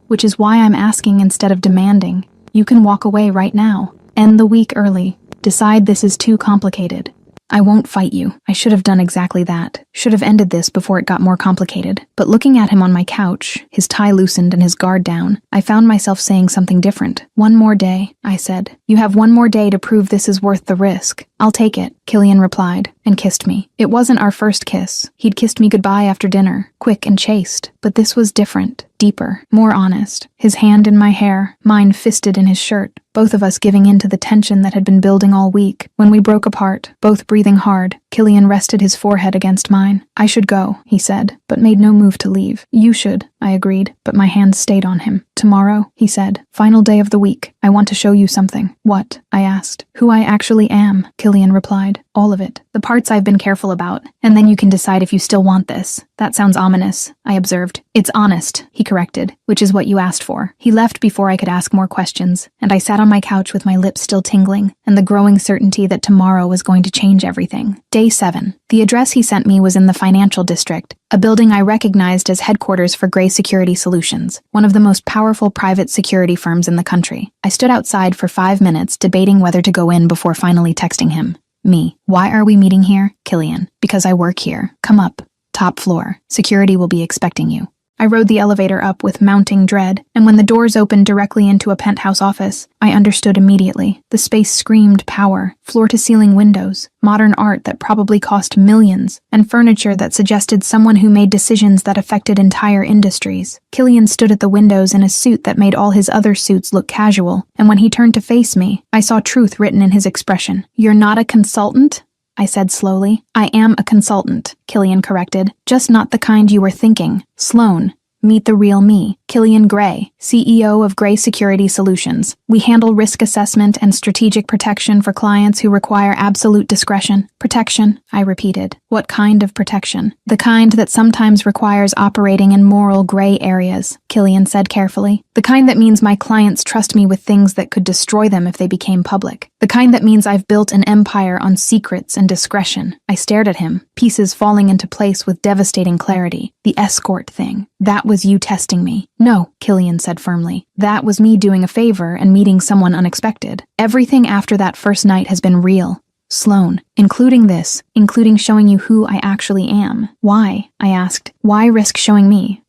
which is why I'm asking instead of demanding. You can walk away right now. End the week early. Decide this is too complicated. I won't fight you. I should have done exactly that. Should have ended this before it got more complicated. But looking at him on my couch, his tie loosened and his guard down, I found myself saying something different. One more day, I said. You have one more day to prove this is worth the risk. I'll take it, Killian replied, and kissed me. It wasn't our first kiss. He'd kissed me goodbye after dinner, quick and chaste. But this was different, deeper, more honest. His hand in my hair, mine fisted in his shirt, both of us giving in to the tension that had been building all week. When we broke apart, both breathing hard, Killian rested his forehead against mine. I should go, he said, but made no move to leave. You should, I agreed, but my hand stayed on him. Tomorrow, he said, final day of the week. I want to show you something. What? I asked. Who I actually am, Killian replied. All of it. The parts I've been careful about. And then you can decide if you still want this. That sounds ominous, I observed. It's honest, he corrected, which is what you asked for. He left before I could ask more questions, and I sat on my couch with my lips still tingling, and the growing certainty that tomorrow was going to change everything. Day 7. The address he sent me was in the financial district, a building I recognized as headquarters for Gray Security Solutions, one of the most powerful private security firms in the country. I stood outside for 5 minutes debating whether to go in before finally texting him. Me. Why are we meeting here? Killian. Because I work here. Come up. Top floor. Security will be expecting you. I rode the elevator up with mounting dread, and when the doors opened directly into a penthouse office, I understood immediately. The space screamed power, floor-to-ceiling windows, modern art that probably cost millions, and furniture that suggested someone who made decisions that affected entire industries. Killian stood at the windows in a suit that made all his other suits look casual, and when he turned to face me, I saw truth written in his expression. "You're not a consultant?" I said slowly. "I am a consultant," Killian corrected. "Just not the kind you were thinking. Sloan. Meet the real me, Killian Gray, CEO of Gray Security Solutions. We handle risk assessment and strategic protection for clients who require absolute discretion. Protection, I repeated. What kind of protection? The kind that sometimes requires operating in moral gray areas, Killian said carefully. The kind that means my clients trust me with things that could destroy them if they became public. The kind that means I've built an empire on secrets and discretion. I stared at him, pieces falling into place with devastating clarity. The Escort thing. That was you testing me. No, Killian said firmly. That was me doing a favor and meeting someone unexpected. Everything after that first night has been real. Sloan, including this, including showing you who I actually am. Why? I asked. Why risk showing me?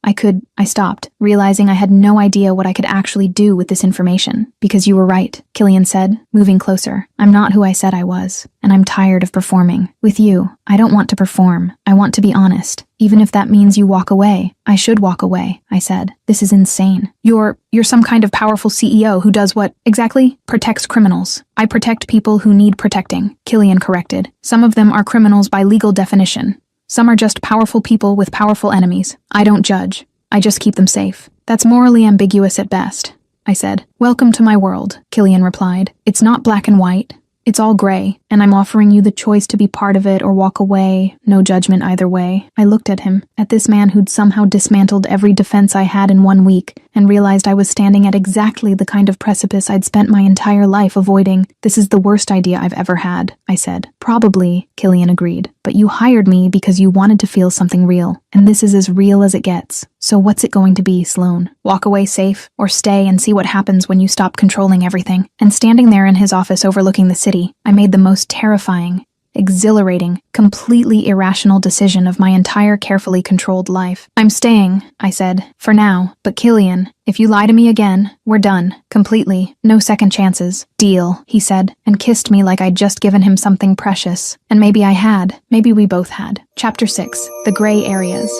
I stopped, realizing I had no idea what I could actually do with this information. Because you were right, Killian said, moving closer. I'm not who I said I was, and I'm tired of performing. With you, I don't want to perform. I want to be honest. Even if that means you walk away. I should walk away, I said. This is insane. You're some kind of powerful CEO who does what, exactly? Protects criminals. I protect people who need protecting, Killian corrected. Some of them are criminals by legal definition. Some are just powerful people with powerful enemies. I don't judge. I just keep them safe. That's morally ambiguous at best, I said. Welcome to my world, Killian replied. It's not black and white. It's all gray, and I'm offering you the choice to be part of it or walk away. No judgment either way. I looked at him, at this man who'd somehow dismantled every defense I had in 1 week, and realized I was standing at exactly the kind of precipice I'd spent my entire life avoiding. This is the worst idea I've ever had, I said. Probably, Killian agreed. But you hired me because you wanted to feel something real, and this is as real as it gets. So what's it going to be, Sloan? Walk away safe, or stay and see what happens when you stop controlling everything? And standing there in his office overlooking the city, I made the most terrifying, exhilarating, completely irrational decision of my entire carefully controlled life. I'm staying, I said, for now, but Killian, if you lie to me again, we're done, completely, no second chances. Deal, he said, and kissed me like I'd just given him something precious. And maybe I had, maybe we both had. Chapter 6, The Gray Areas.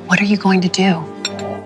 What are you going to do?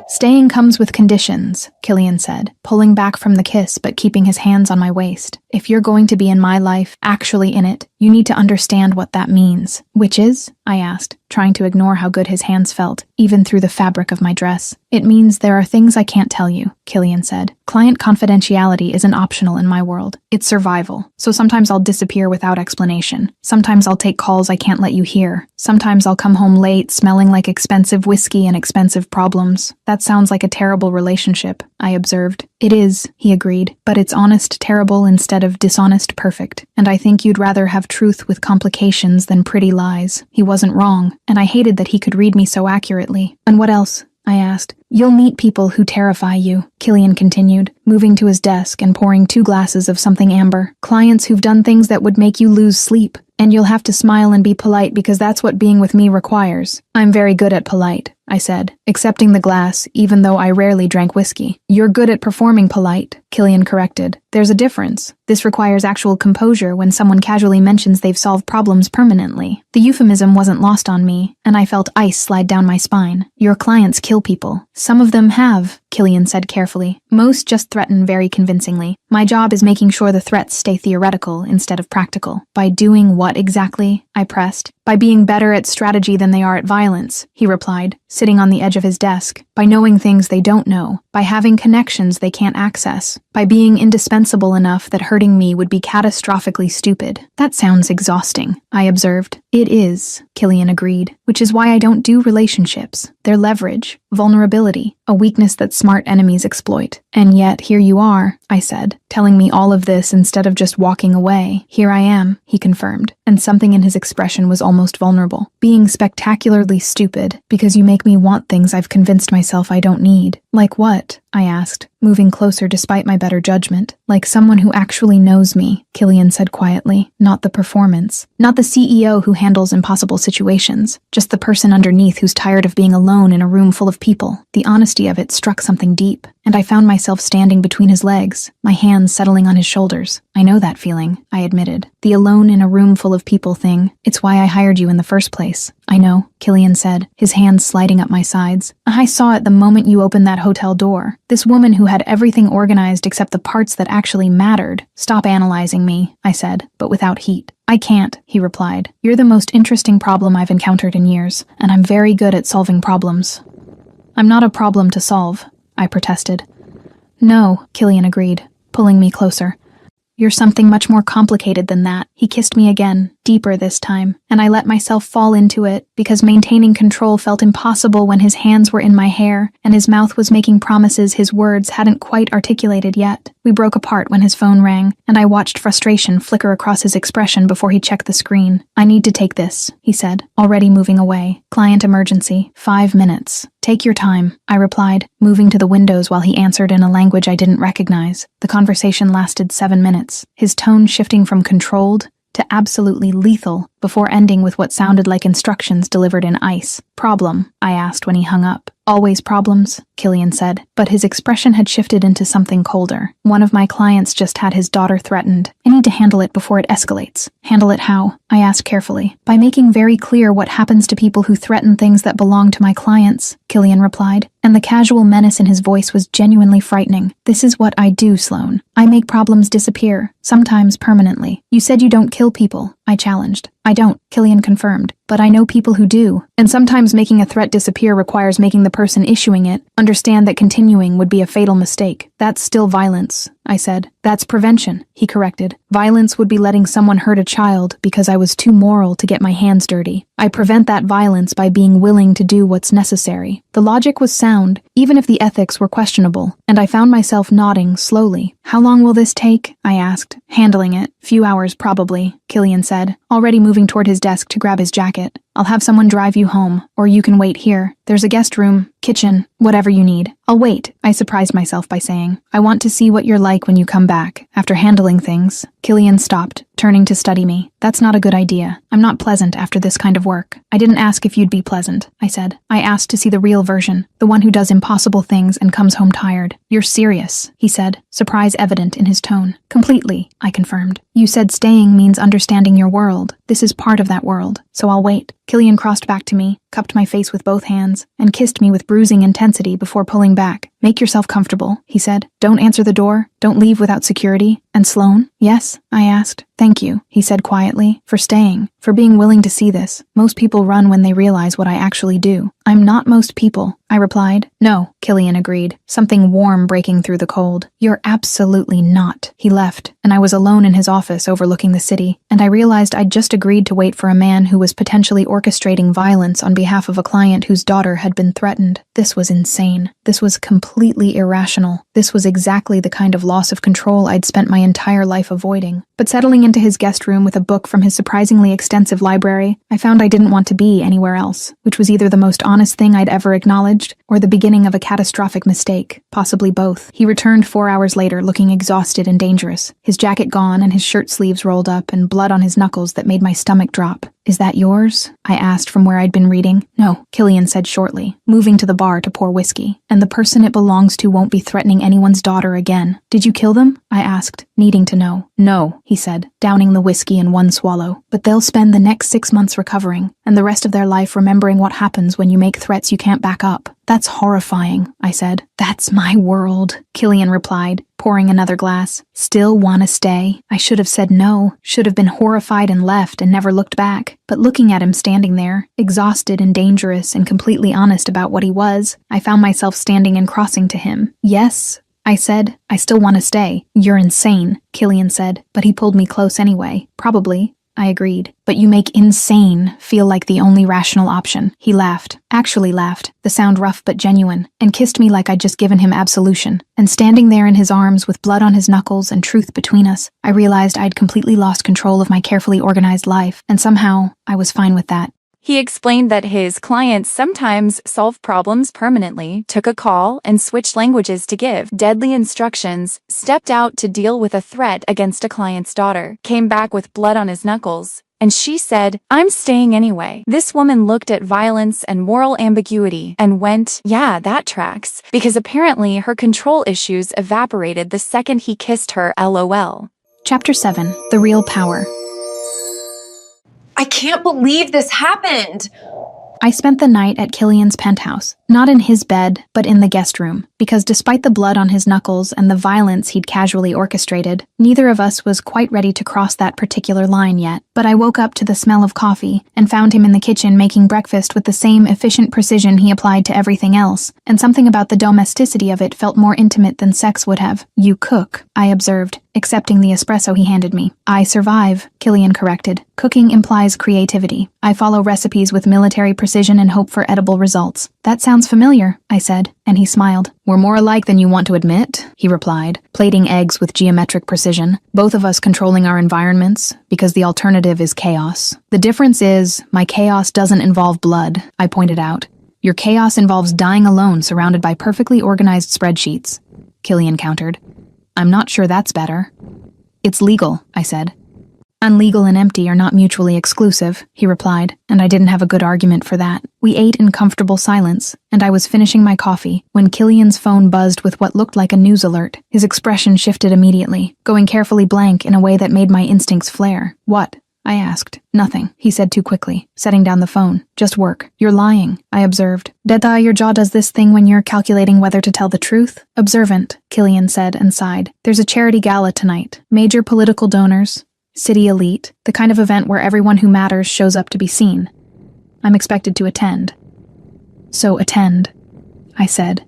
Staying comes with conditions, Killian said, pulling back from the kiss but keeping his hands on my waist. If you're going to be in my life, actually in it, you need to understand what that means. Which is? I asked, trying to ignore how good his hands felt, even through the fabric of my dress. It means there are things I can't tell you, Killian said. Client confidentiality isn't optional in my world. It's survival. So sometimes I'll disappear without explanation. Sometimes I'll take calls I can't let you hear. Sometimes I'll come home late, smelling like expensive whiskey and expensive problems. That sounds like a terrible relationship, I observed. It is, he agreed, but it's honest terrible instead of dishonest perfect. And I think you'd rather have truth with complications than pretty lies. He wasn't wrong, and I hated that he could read me so accurately. And what else? I asked. You'll meet people who terrify you, Killian continued, moving to his desk and pouring 2 glasses of something amber. Clients who've done things that would make you lose sleep. And you'll have to smile and be polite because that's what being with me requires. I'm very good at polite, I said, accepting the glass even though I rarely drank whiskey. You're good at performing polite, Killian corrected. There's a difference. This requires actual composure when someone casually mentions they've solved problems permanently. The euphemism wasn't lost on me, and I felt ice slide down my spine. Your clients kill people. Some of them have, Killian said carefully. Most just threaten very convincingly. My job is making sure the threats stay theoretical instead of practical. By doing what exactly? I pressed. By being better at strategy than they are at violence, he replied, sitting on the edge of his desk. By knowing things they don't know. By having connections they can't access. By being indispensable enough that hurting me would be catastrophically stupid. That sounds exhausting, I observed. It is, Killian agreed, which is why I don't do relationships. They're leverage, vulnerability, a weakness that smart enemies exploit. And yet, here you are, I said, telling me all of this instead of just walking away. Here I am, he confirmed, and something in his expression was almost vulnerable. Being spectacularly stupid, because you make me want things I've convinced myself I don't need. Like what? I asked, moving closer despite my better judgment. Like someone who actually knows me, Killian said quietly, not the performance. Not the CEO who handles impossible situations, just the person underneath who's tired of being alone in a room full of people. The honesty of it struck something deep, and I found myself standing between his legs, my hands settling on his shoulders. I know that feeling, I admitted. The alone in a room full of people thing. It's why I hired you in the first place. I know, Killian said, his hands sliding up my sides. I saw it the moment you opened that hotel door. This woman who had everything organized except the parts that actually mattered. Stop analyzing me, I said, but without heat. I can't, he replied. You're the most interesting problem I've encountered in years, and I'm very good at solving problems. I'm not a problem to solve, I protested. No, Killian agreed, pulling me closer. You're something much more complicated than that. He kissed me again, deeper this time, and I let myself fall into it because maintaining control felt impossible when his hands were in my hair and his mouth was making promises his words hadn't quite articulated yet. We broke apart when his phone rang, and I watched frustration flicker across his expression before he checked the screen. I need to take this, he said, already moving away. Client emergency, 5 minutes. Take your time, I replied, moving to the windows while he answered in a language I didn't recognize. The conversation lasted 7 minutes, his tone shifting from controlled to absolutely lethal before ending with what sounded like instructions delivered in ice. Problem? I asked when he hung up. Always problems, Killian said, but his expression had shifted into something colder. One of my clients just had his daughter threatened. I need to handle it before it escalates. Handle it how? I asked carefully. By making very clear what happens to people who threaten things that belong to my clients, Killian replied, and the casual menace in his voice was genuinely frightening. This is what I do, Sloane. I make problems disappear, sometimes permanently. You said you don't kill people, I challenged. I don't, Killian confirmed, but I know people who do. And sometimes making a threat disappear requires making the person issuing it understand that continuing would be a fatal mistake. That's still violence, I said. That's prevention, he corrected. Violence would be letting someone hurt a child because I was too moral to get my hands dirty. I prevent that violence by being willing to do what's necessary. The logic was sound, even if the ethics were questionable, and I found myself nodding slowly. How long will this take? I asked. Handling it. Few hours probably, Killian said, already moving toward his desk to grab his jacket. I'll have someone drive you home, or you can wait here. There's a guest room, kitchen, whatever you need. I'll wait, I surprised myself by saying. I want to see what you're like when you come back. After handling things, Killian stopped, turning to study me. That's not a good idea. I'm not pleasant after this kind of work. I didn't ask if you'd be pleasant, I said. I asked to see the real version, the one who does impossible things and comes home tired. You're serious, he said, surprise evident in his tone. Completely, I confirmed. You said staying means understanding your world. This is part of that world, so I'll wait. Killian crossed back to me, cupped my face with both hands, and kissed me with bruising intensity before pulling back. Make yourself comfortable, he said. Don't answer the door. Don't leave without security. And Sloane? Yes, I asked. Thank you, he said quietly, for staying, for being willing to see this. Most people run when they realize what I actually do. I'm not most people, I replied. No, Killian agreed, something warm breaking through the cold. You're absolutely not. He left, and I was alone in his office overlooking the city, and I realized I'd just agreed to wait for a man who was potentially orchestrating violence on behalf of a client whose daughter had been threatened. This was insane. This was completely irrational. This was exactly the kind of loss of control I'd spent my entire life avoiding. But settling into his guest room with a book from his surprisingly extensive library, I found I didn't want to be anywhere else, which was either the most honest thing I'd ever acknowledged or the beginning of a catastrophic mistake, possibly both. He returned 4 hours later looking exhausted and dangerous, his jacket gone and his shirt sleeves rolled up and blood on his knuckles that made my stomach drop. Is that yours? I asked from where I'd been reading. No, Killian said shortly, moving to the bar to pour whiskey. And the person it belongs to won't be threatening anyone's daughter again. Did you kill them? I asked, needing to know. No, he said, downing the whiskey in one swallow. But they'll spend the next 6 months recovering, and the rest of their life remembering what happens when you make threats you can't back up. That's horrifying, I said. That's my world, Killian replied, pouring another glass. Still wanna stay? I should have said no, should have been horrified and left and never looked back. But looking at him standing there, exhausted and dangerous and completely honest about what he was, I found myself standing and crossing to him. Yes, I said, I still want to stay. You're insane, Killian said, but he pulled me close anyway. Probably, I agreed. But you make insane feel like the only rational option. He laughed, actually laughed, the sound rough but genuine, and kissed me like I'd just given him absolution. And standing there in his arms with blood on his knuckles and truth between us, I realized I'd completely lost control of my carefully organized life, and somehow I was fine with that. He explained that his clients sometimes solve problems permanently, took a call, and switched languages to give deadly instructions, stepped out to deal with a threat against a client's daughter, came back with blood on his knuckles, and she said, "I'm staying anyway." This woman looked at violence and moral ambiguity and went, "Yeah, that tracks," because apparently her control issues evaporated the second he kissed her, LOL. Chapter 7. The Real Power. I can't believe this happened. I spent the night at Killian's penthouse, not in his bed, but in the guest room, because despite the blood on his knuckles and the violence he'd casually orchestrated, neither of us was quite ready to cross that particular line yet. But I woke up to the smell of coffee and found him in the kitchen making breakfast with the same efficient precision he applied to everything else, and something about the domesticity of it felt more intimate than sex would have. "You cook," I observed, accepting the espresso he handed me. "I survive," Killian corrected. "Cooking implies creativity. I follow recipes with military precision and hope for edible results." "That sounds familiar," I said, and he smiled. "We're more alike than you want to admit," he replied, plating eggs with geometric precision, both of us controlling our environments, because the alternative is chaos. "The difference is, my chaos doesn't involve blood," I pointed out. "Your chaos involves dying alone surrounded by perfectly organized spreadsheets," Killian countered. "I'm not sure that's better." "It's legal," I said. "Unlegal and empty are not mutually exclusive," he replied, and I didn't have a good argument for that. We ate in comfortable silence, and I was finishing my coffee when Killian's phone buzzed with what looked like a news alert. His expression shifted immediately, going carefully blank in a way that made my instincts flare. "What?" I asked. "Nothing," he said too quickly, setting down the phone. "Just work." "You're lying," I observed. "Dada, your jaw does this thing when you're calculating whether to tell the truth?" "Observant," Killian said and sighed. "There's a charity gala tonight. Major political donors, city elite, the kind of event where everyone who matters shows up to be seen. I'm expected to attend." "So attend," I said,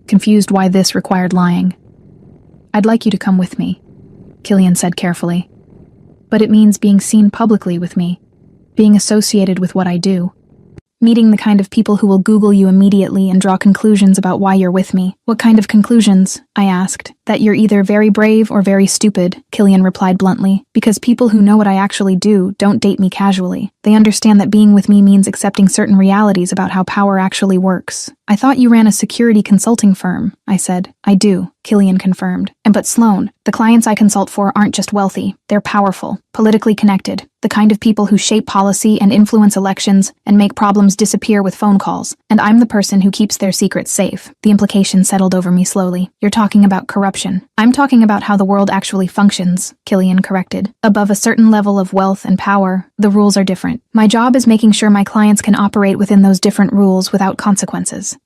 confused why this required lying. "I'd like you to come with me," Killian said carefully. "But it means being seen publicly with me, being associated with what I do. Meeting the kind of people who will Google you immediately and draw conclusions about why you're with me." "What kind of conclusions?" I asked. "That you're either very brave or very stupid," Killian replied bluntly, "because people who know what I actually do don't date me casually. They understand that being with me means accepting certain realities about how power actually works." "I thought you ran a security consulting firm," I said. "I do," Killian confirmed. But Sloan, the clients I consult for aren't just wealthy, they're powerful, politically connected, the kind of people who shape policy and influence elections and make problems disappear with phone calls, and I'm the person who keeps their secrets safe." The implication settled over me slowly. "You're talking about corruption." "I'm talking about how the world actually functions," Killian corrected. "Above a certain level of wealth and power, the rules are different. My job is making sure my clients can operate within those different rules without consequences.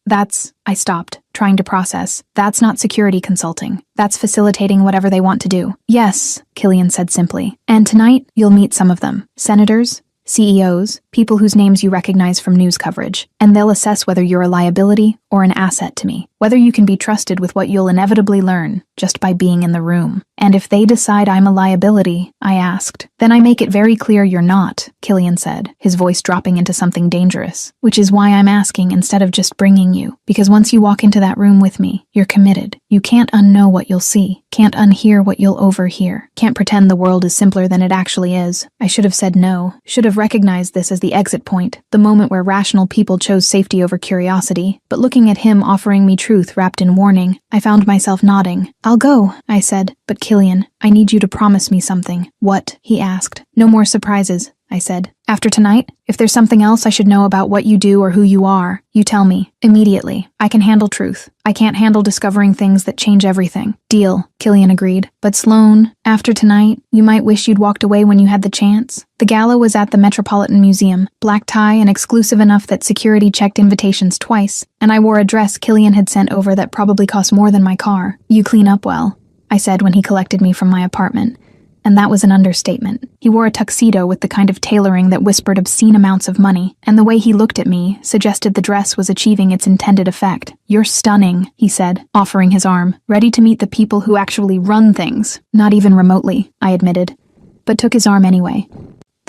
I stopped, trying to process. "That's not security consulting. That's facilitating whatever they want to do." "Yes," Killian said simply. "And tonight, you'll meet some of them. Senators, CEOs, people whose names you recognize from news coverage, and they'll assess whether you're a liability or an asset to me, whether you can be trusted with what you'll inevitably learn just by being in the room. And if they decide I'm a liability," I asked, "then I make it very clear you're not," Killian said, his voice dropping into something dangerous. "Which is why I'm asking instead of just bringing you, because once you walk into that room with me, you're committed. You can't unknow what you'll see, can't unhear what you'll overhear, can't pretend the world is simpler than it actually is." I should have said no, should have recognized this as the exit point, the moment where rational people chose safety over curiosity, but looking at him offering me truth wrapped in warning, I found myself nodding. "I'll go," I said, "but Killian, I need you to promise me something." "What?" he asked. "No more surprises," I said. "After tonight, if there's something else I should know about what you do or who you are, you tell me, immediately. I can handle truth. I can't handle discovering things that change everything." "Deal," Killian agreed. "But Sloan, after tonight, you might wish you'd walked away when you had the chance." The gala was at the Metropolitan Museum, black tie and exclusive enough that security checked invitations twice, and I wore a dress Killian had sent over that probably cost more than my car. "You clean up well," I said when he collected me from my apartment. And that was an understatement. He wore a tuxedo with the kind of tailoring that whispered obscene amounts of money, and the way he looked at me suggested the dress was achieving its intended effect. "You're stunning," he said, offering his arm, "ready to meet the people who actually run things." "Not even remotely," I admitted, but took his arm anyway.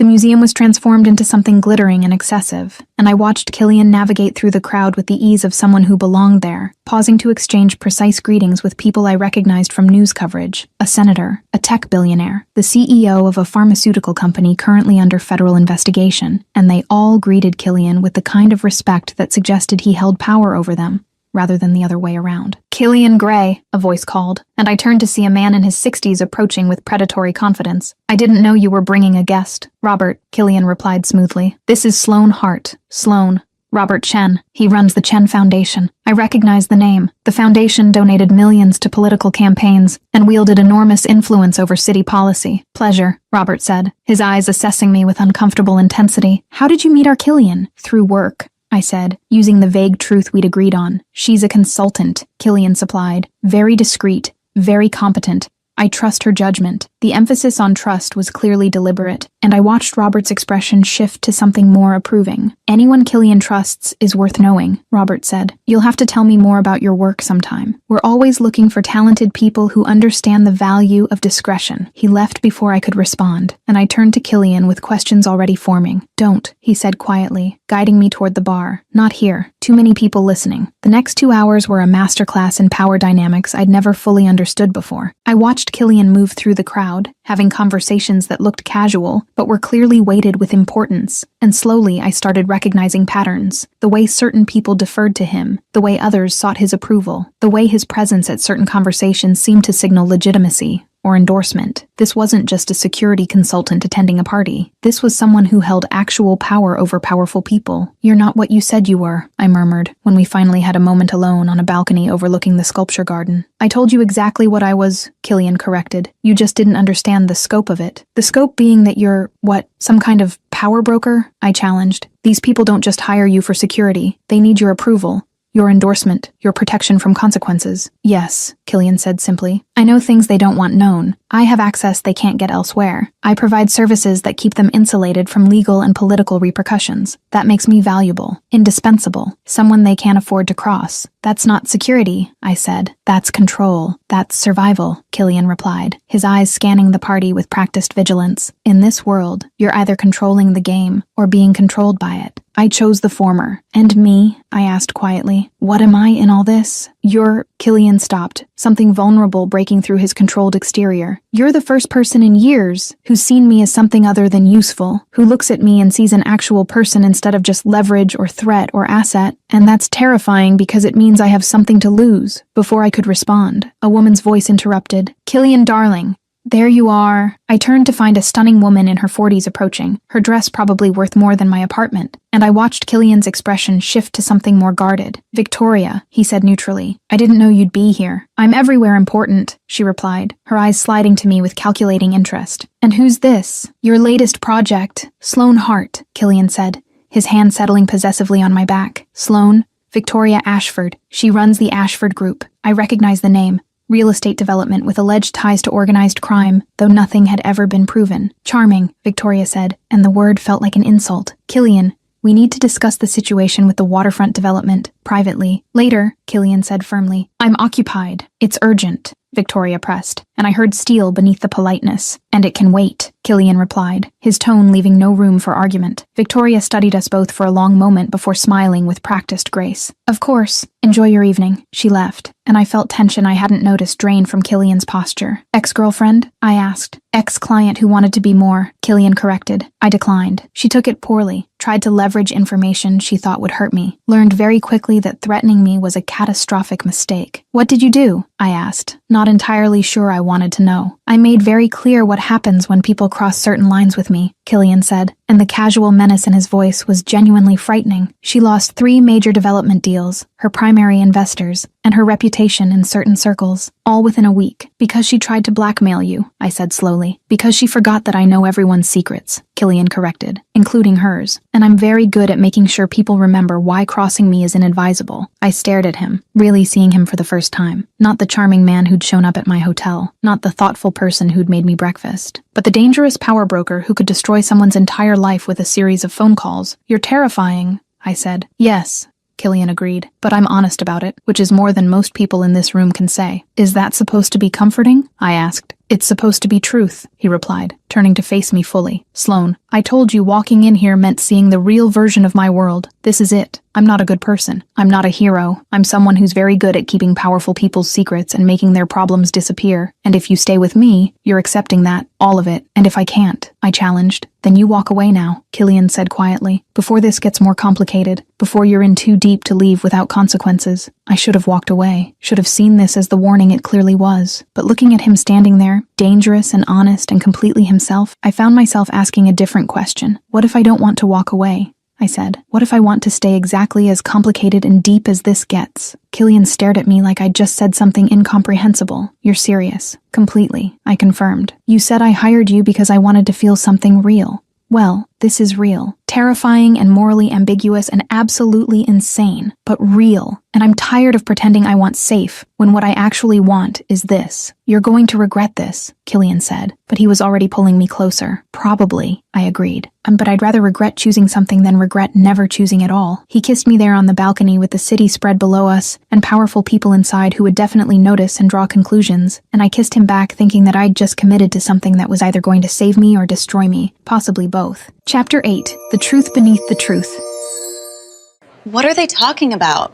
The museum was transformed into something glittering and excessive, and I watched Killian navigate through the crowd with the ease of someone who belonged there, pausing to exchange precise greetings with people I recognized from news coverage: a senator, a tech billionaire, the CEO of a pharmaceutical company currently under federal investigation, and they all greeted Killian with the kind of respect that suggested he held power over them, rather than the other way around. "Killian Gray," a voice called, and I turned to see a man in his 60s approaching with predatory confidence. "I didn't know you were bringing a guest." "Robert," Killian replied smoothly. "This is Sloan Hart." "Sloan." "Robert Chen. He runs the Chen Foundation." I recognized the name. The foundation donated millions to political campaigns and wielded enormous influence over city policy. "Pleasure," Robert said, his eyes assessing me with uncomfortable intensity. "How did you meet our Killian?" "Through work," I said, using the vague truth we'd agreed on. "She's a consultant," Killian supplied. "Very discreet, very competent. I trust her judgment." The emphasis on trust was clearly deliberate, and I watched Robert's expression shift to something more approving. "Anyone Killian trusts is worth knowing," Robert said. "You'll have to tell me more about your work sometime. We're always looking for talented people who understand the value of discretion." He left before I could respond, and I turned to Killian with questions already forming. "Don't," he said quietly, guiding me toward the bar. "Not here. Too many people listening." The next 2 hours were a masterclass in power dynamics I'd never fully understood before. I watched Killian move through the crowd, having conversations that looked casual, but were clearly weighted with importance. And slowly I started recognizing patterns. The way certain people deferred to him, the way others sought his approval, the way his presence at certain conversations seemed to signal legitimacy or endorsement. This wasn't just a security consultant attending a party. This was someone who held actual power over powerful people. "You're not what you said you were," I murmured, when we finally had a moment alone on a balcony overlooking the sculpture garden. "I told you exactly what I was," Killian corrected. "You just didn't understand the scope of it." "The scope being that you're, what, some kind of power broker?" I challenged. "These people don't just hire you for security. They need your approval. Your endorsement, your protection from consequences." "Yes," Killian said simply. "I know things they don't want known. I have access they can't get elsewhere. I provide services that keep them insulated from legal and political repercussions. That makes me valuable, indispensable, someone they can't afford to cross." "That's not security," I said. "That's control. That's survival," Killian replied, his eyes scanning the party with practiced vigilance. "In this world, you're either controlling the game or being controlled by it. I chose the former." "And me?" I asked quietly. "What am I in all this?" Killian stopped, something vulnerable breaking through his controlled exterior. "You're the first person in years who's seen me as something other than useful, who looks at me and sees an actual person instead of just leverage or threat or asset. And that's terrifying because it means I have something to lose." Before I could respond, a woman's voice interrupted. "Killian, darling. There you are." I turned to find a stunning woman in her 40s approaching, her dress probably worth more than my apartment, and I watched Killian's expression shift to something more guarded. "Victoria," he said neutrally. "I didn't know you'd be here." "I'm everywhere important," she replied, her eyes sliding to me with calculating interest. "And who's this?" "Your latest project, Sloan Hart," Killian said, his hand settling possessively on my back. "Sloan? Victoria Ashford. She runs the Ashford Group." I recognized the name. Real estate development with alleged ties to organized crime, though nothing had ever been proven. "Charming," Victoria said, and the word felt like an insult. "Killian, we need to discuss the situation with the waterfront development, privately." "Later," Killian said firmly. "I'm occupied. It's urgent," Victoria pressed, and I heard steel beneath the politeness. "And it can wait," Killian replied, his tone leaving no room for argument. Victoria studied us both for a long moment before smiling with practiced grace. "Of course. Enjoy your evening." She left, and I felt tension I hadn't noticed drain from Killian's posture. "Ex-girlfriend?" I asked. "Ex-client who wanted to be more," Killian corrected. I declined. She took it poorly, tried to leverage information she thought would hurt me, learned very quickly that threatening me was a catastrophic mistake. "What did you do?" I asked, not entirely sure I wanted to know. "I made very clear what happens when people cross certain lines with me," Killian said, and the casual menace in his voice was genuinely frightening. "She lost 3 major development deals, her primary investors, and her reputation in certain circles, all within a week, because she tried to blackmail you," I said slowly. "Because she forgot that I know everyone's secrets," Killian corrected, "including hers. And I'm very good at making sure people remember why crossing me is inadvisable." I stared at him, really seeing him for the first time. Not the charming man who'd shown up at my hotel, not the thoughtful person who'd made me breakfast, but the dangerous power broker who could destroy someone's entire life with a series of phone calls. "You're terrifying," I said. "Yes," Killian agreed, "but I'm honest about it, which is more than most people in this room can say." "Is that supposed to be comforting?" I asked. It's supposed to be truth, he replied, turning to face me fully. Sloan, I told you walking in here meant seeing the real version of my world. This is it. I'm not a good person. I'm not a hero. I'm someone who's very good at keeping powerful people's secrets and making their problems disappear. And if you stay with me, you're accepting that, all of it. And if I can't, I challenged, then you walk away now, Killian said quietly, before this gets more complicated, before you're in too deep to leave without consequences. I should have walked away, should have seen this as the warning it clearly was. But looking at him standing there, dangerous and honest and completely himself, I found myself asking a different question. What if I don't want to walk away? I said. What if I want to stay exactly as complicated and deep as this gets? Killian stared at me like I'd just said something incomprehensible. You're serious. Completely, I confirmed. You said I hired you because I wanted to feel something real. Well, this is real. Terrifying and morally ambiguous and absolutely insane, but real. And I'm tired of pretending I want safe when what I actually want is this. You're going to regret this, Killian said, but he was already pulling me closer. Probably, I agreed. But I'd rather regret choosing something than regret never choosing at all. He kissed me there on the balcony with the city spread below us and powerful people inside who would definitely notice and draw conclusions, and I kissed him back thinking that I'd just committed to something that was either going to save me or destroy me, possibly both. Chapter 8. The Truth Beneath the Truth. What are they talking about?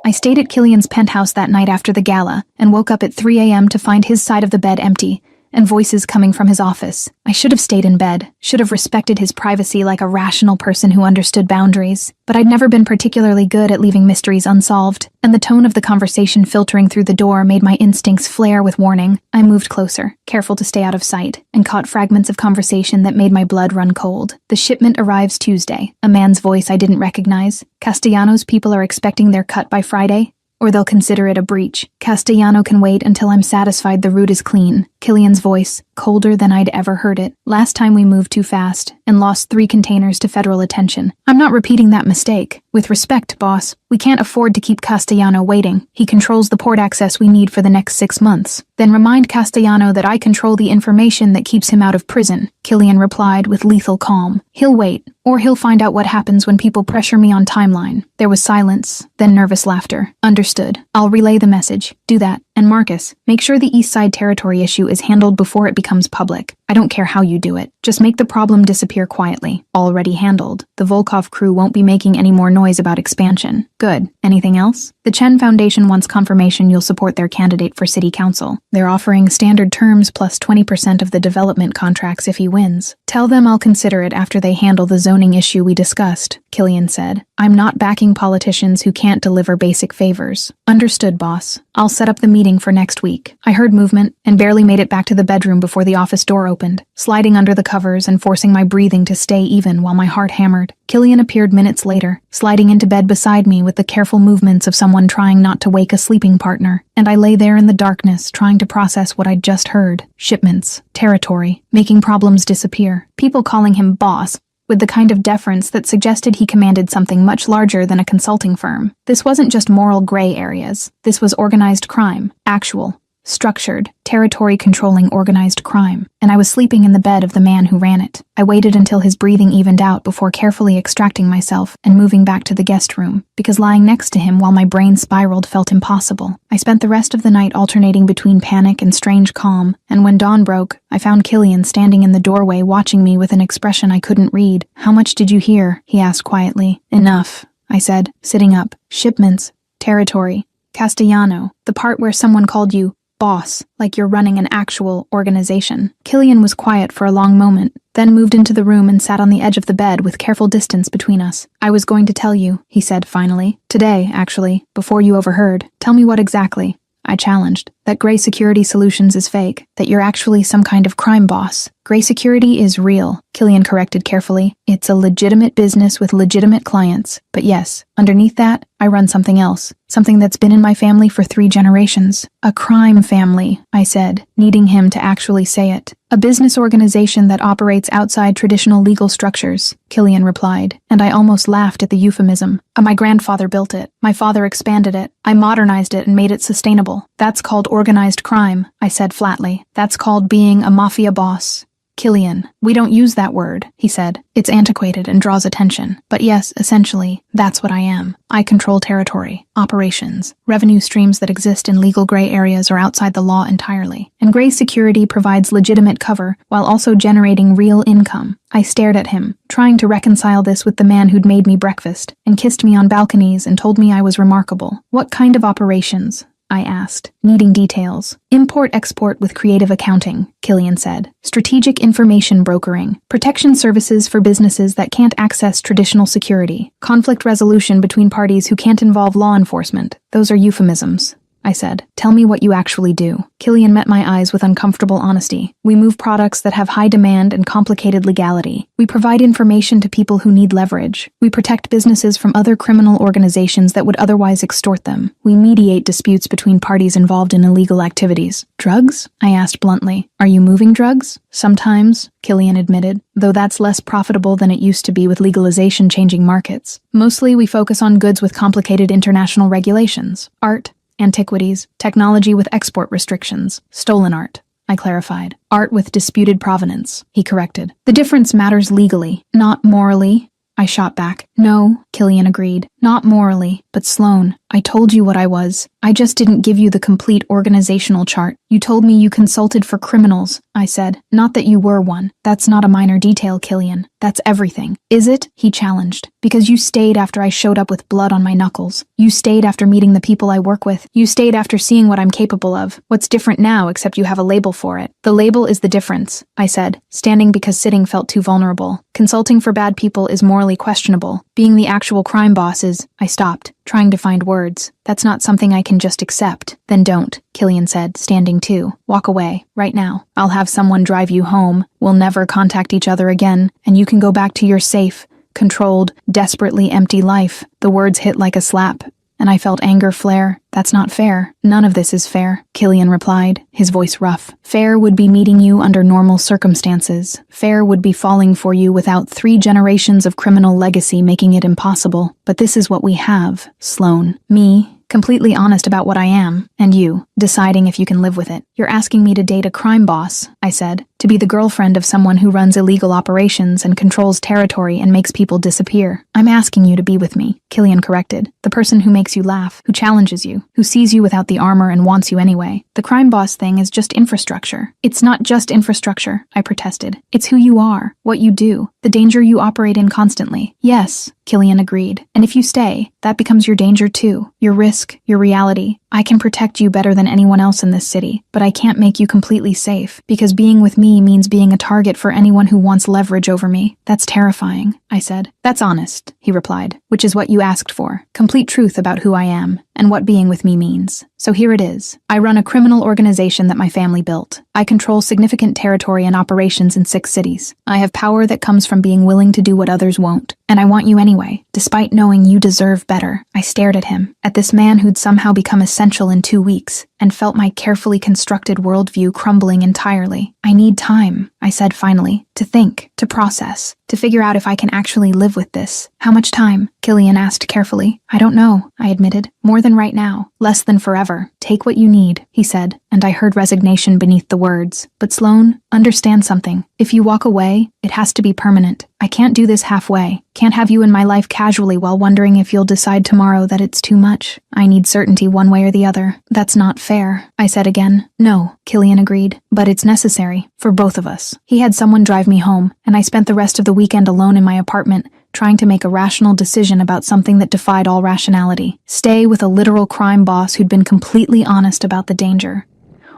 I stayed at Killian's penthouse that night after the gala and woke up at 3 a.m. to find his side of the bed empty and voices coming from his office. I should have stayed in bed, should have respected his privacy like a rational person who understood boundaries, but I'd never been particularly good at leaving mysteries unsolved, and the tone of the conversation filtering through the door made my instincts flare with warning. I moved closer, careful to stay out of sight, and caught fragments of conversation that made my blood run cold. The shipment arrives Tuesday. A man's voice I didn't recognize. Castellanos people are expecting their cut by Friday, or they'll consider it a breach. Castellano can wait until I'm satisfied the route is clean. Killian's voice, colder than I'd ever heard it. Last time we moved too fast and lost 3 containers to federal attention. I'm not repeating that mistake. With respect, boss, we can't afford to keep Castellano waiting. He controls the port access we need for the next 6 months. Then remind Castellano that I control the information that keeps him out of prison, Killian replied with lethal calm. He'll wait, or he'll find out what happens when people pressure me on timeline. There was silence, then nervous laughter. Understood. I'll relay the message. Do that. And Marcus, make sure the East Side territory issue is handled before it becomes public. I don't care how you do it. Just make the problem disappear quietly. Already handled. The Volkov crew won't be making any more noise about expansion. Good. Anything else? The Chen Foundation wants confirmation you'll support their candidate for city council. They're offering standard terms plus 20% of the development contracts if he wins. Tell them I'll consider it after they handle the zoning issue we discussed, Killian said. I'm not backing politicians who can't deliver basic favors. Understood, boss. I'll set up the meeting for next week. I heard movement and barely made it back to the bedroom before the office door opened, sliding under the covers and forcing my breathing to stay even while my heart hammered. Killian appeared minutes later, sliding into bed beside me with the careful movements of someone trying not to wake a sleeping partner, and I lay there in the darkness trying to process what I'd just heard. Shipments, territory, making problems disappear, people calling him boss, with the kind of deference that suggested he commanded something much larger than a consulting firm. This wasn't just moral gray areas. This was organized crime, actual, structured, territory-controlling organized crime, and I was sleeping in the bed of the man who ran it. I waited until his breathing evened out before carefully extracting myself and moving back to the guest room, because lying next to him while my brain spiraled felt impossible. I spent the rest of the night alternating between panic and strange calm, and when dawn broke, I found Killian standing in the doorway watching me with an expression I couldn't read. "How much did you hear?" he asked quietly. "Enough," I said, sitting up. "Shipments, territory, Castellano, the part where someone called you boss, like you're running an actual organization." Killian was quiet for a long moment, then moved into the room and sat on the edge of the bed with careful distance between us. "I was going to tell you," he said finally. "Today, actually, before you overheard. Tell me what exactly." I challenged. "That Gray Security Solutions is fake, that you're actually some kind of crime boss." "Gray Security is real," Killian corrected carefully. "It's a legitimate business with legitimate clients. But yes, underneath that, I run something else. Something that's been in my family for 3 generations. A crime family," I said, needing him to actually say it. "A business organization that operates outside traditional legal structures," Killian replied, and I almost laughed at the euphemism. "My grandfather built it. My father expanded it. I modernized it and made it sustainable. That's called organized crime," I said flatly. "That's called being a mafia boss." Killian, we don't use that word, he said. It's antiquated and draws attention. But yes, essentially, that's what I am. I control territory, operations, revenue streams that exist in legal gray areas or outside the law entirely. And gray security provides legitimate cover while also generating real income. I stared at him, trying to reconcile this with the man who'd made me breakfast and kissed me on balconies and told me I was remarkable. What kind of operations? I asked, needing details. Import-export with creative accounting, Killian said. Strategic information brokering. Protection services for businesses that can't access traditional security. Conflict resolution between parties who can't involve law enforcement. Those are euphemisms, I said. Tell me what you actually do. Killian met my eyes with uncomfortable honesty. We move products that have high demand and complicated legality. We provide information to people who need leverage. We protect businesses from other criminal organizations that would otherwise extort them. We mediate disputes between parties involved in illegal activities. Drugs? I asked bluntly. Are you moving drugs? Sometimes, Killian admitted, though that's less profitable than it used to be with legalization changing markets. Mostly we focus on goods with complicated international regulations. Art, antiquities, technology with export restrictions, stolen art, I clarified. Art with disputed provenance, he corrected. The difference matters legally, not morally, I shot back. No, Killian agreed. Not morally, but Sloan, I told you what I was. I just didn't give you the complete organizational chart. You told me you consulted for criminals, I said. Not that you were one. That's not a minor detail, Killian. That's everything. Is it? He challenged. Because you stayed after I showed up with blood on my knuckles. You stayed after meeting the people I work with. You stayed after seeing what I'm capable of. What's different now, except you have a label for it? The label is the difference, I said, standing because sitting felt too vulnerable. Consulting for bad people is morally questionable. Being the actual crime boss is... I stopped, trying to find words. That's not something I can just accept. Then don't, Killian said, standing too. Walk away, right now. I'll have someone drive you home. We'll never contact each other again, and you can go back to your safe, controlled, desperately empty life. The words hit like a slap, and I felt anger flare. That's not fair. None of this is fair, Killian replied, his voice rough. Fair would be meeting you under normal circumstances. Fair would be falling for you without 3 generations of criminal legacy making it impossible. But this is what we have, Sloan. Me, completely honest about what I am, and you, deciding if you can live with it. You're asking me to date a crime boss, I said, to be the girlfriend of someone who runs illegal operations and controls territory and makes people disappear. I'm asking you to be with me, Killian corrected. The person who makes you laugh, who challenges you, who sees you without the armor and wants you anyway. The crime boss thing is just infrastructure. It's not just infrastructure, I protested. It's who you are, what you do, the danger you operate in constantly. Yes, Killian agreed. And if you stay, that becomes your danger too. Your risk, your reality. I can protect you better than anyone else in this city, but I can't make you completely safe, because being with me means being a target for anyone who wants leverage over me. That's terrifying, I said. That's honest, he replied, which is what you asked for. Complete truth about who I am, and what being with me means. So here it is. I run a criminal organization that my family built. I control significant territory and operations in 6 cities. I have power that comes from being willing to do what others won't. And I want you anyway, despite knowing you deserve better. I stared at him, at this man who'd somehow become essential in 2 weeks, and felt my carefully constructed worldview crumbling entirely. I need time, I said finally, to think, to process, to figure out if I can actually live with this. How much time? Killian asked carefully. I don't know, I admitted. More than right now. Less than forever. Take what you need, he said, and I heard resignation beneath the words. But Sloan, understand something. If you walk away, it has to be permanent. I can't do this halfway. Can't have you in my life casually while wondering if you'll decide tomorrow that it's too much. I need certainty one way or the other. That's not fair, I said again. No, Killian agreed, but it's necessary, for both of us. He had someone drive me home, and I spent the rest of the weekend alone in my apartment, trying to make a rational decision about something that defied all rationality. Stay with a literal crime boss who'd been completely honest about the danger,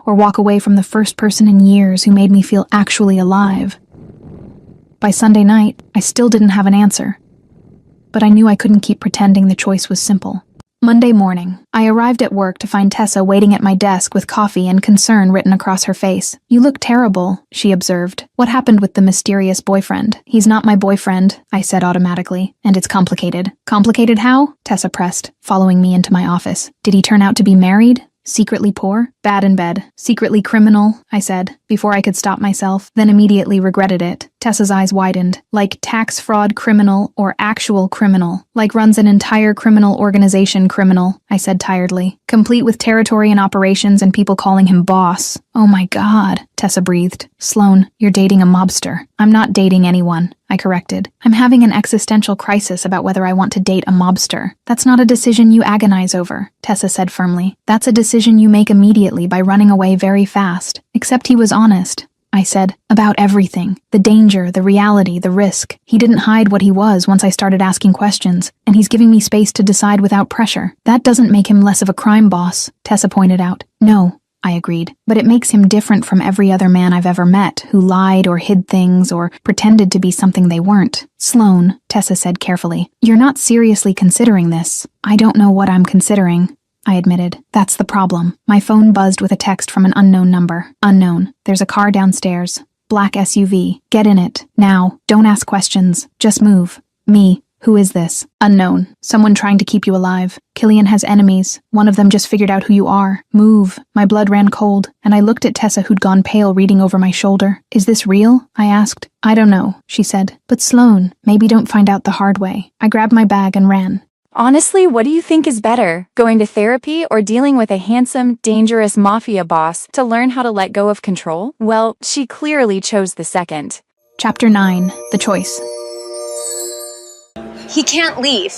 or walk away from the first person in years who made me feel actually alive. By Sunday night, I still didn't have an answer, but I knew I couldn't keep pretending the choice was simple. Monday morning, I arrived at work to find Tessa waiting at my desk with coffee and concern written across her face. You look terrible, she observed. What happened with the mysterious boyfriend? He's not my boyfriend, I said automatically, and it's complicated. Complicated how? Tessa pressed, following me into my office. Did he turn out to be married? Secretly poor? Bad in bed. Secretly criminal, I said, before I could stop myself, then immediately regretted it. Tessa's eyes widened. Like tax fraud criminal or actual criminal. Like runs an entire criminal organization criminal, I said tiredly. Complete with territory and operations and people calling him boss. Oh my God, Tessa breathed. Sloan, you're dating a mobster. I'm not dating anyone, I corrected. I'm having an existential crisis about whether I want to date a mobster. That's not a decision you agonize over, Tessa said firmly. That's a decision you make immediately by running away very fast. Except he was honest, I said, about everything. The danger, the reality, the risk. He didn't hide what he was once I started asking questions, and he's giving me space to decide without pressure. That doesn't make him less of a crime boss, Tessa pointed out. No, I agreed, but it makes him different from every other man I've ever met who lied or hid things or pretended to be something they weren't. Sloan, Tessa said carefully, you're not seriously considering this. I don't know what I'm considering, I admitted. That's the problem. My phone buzzed with a text from an unknown number. Unknown. There's a car downstairs. Black SUV. Get in it. Now. Don't ask questions. Just move. Me. Who is this? Unknown. Someone trying to keep you alive. Killian has enemies. One of them just figured out who you are. Move. My blood ran cold, and I looked at Tessa, who'd gone pale, reading over my shoulder. Is this real? I asked. I don't know, she said. But Sloan, maybe don't find out the hard way. I grabbed my bag and ran. Honestly, what do you think is better? Going to therapy or dealing with a handsome, dangerous mafia boss to learn how to let go of control? Well, she clearly chose the second. Chapter 9. The Choice. He can't leave.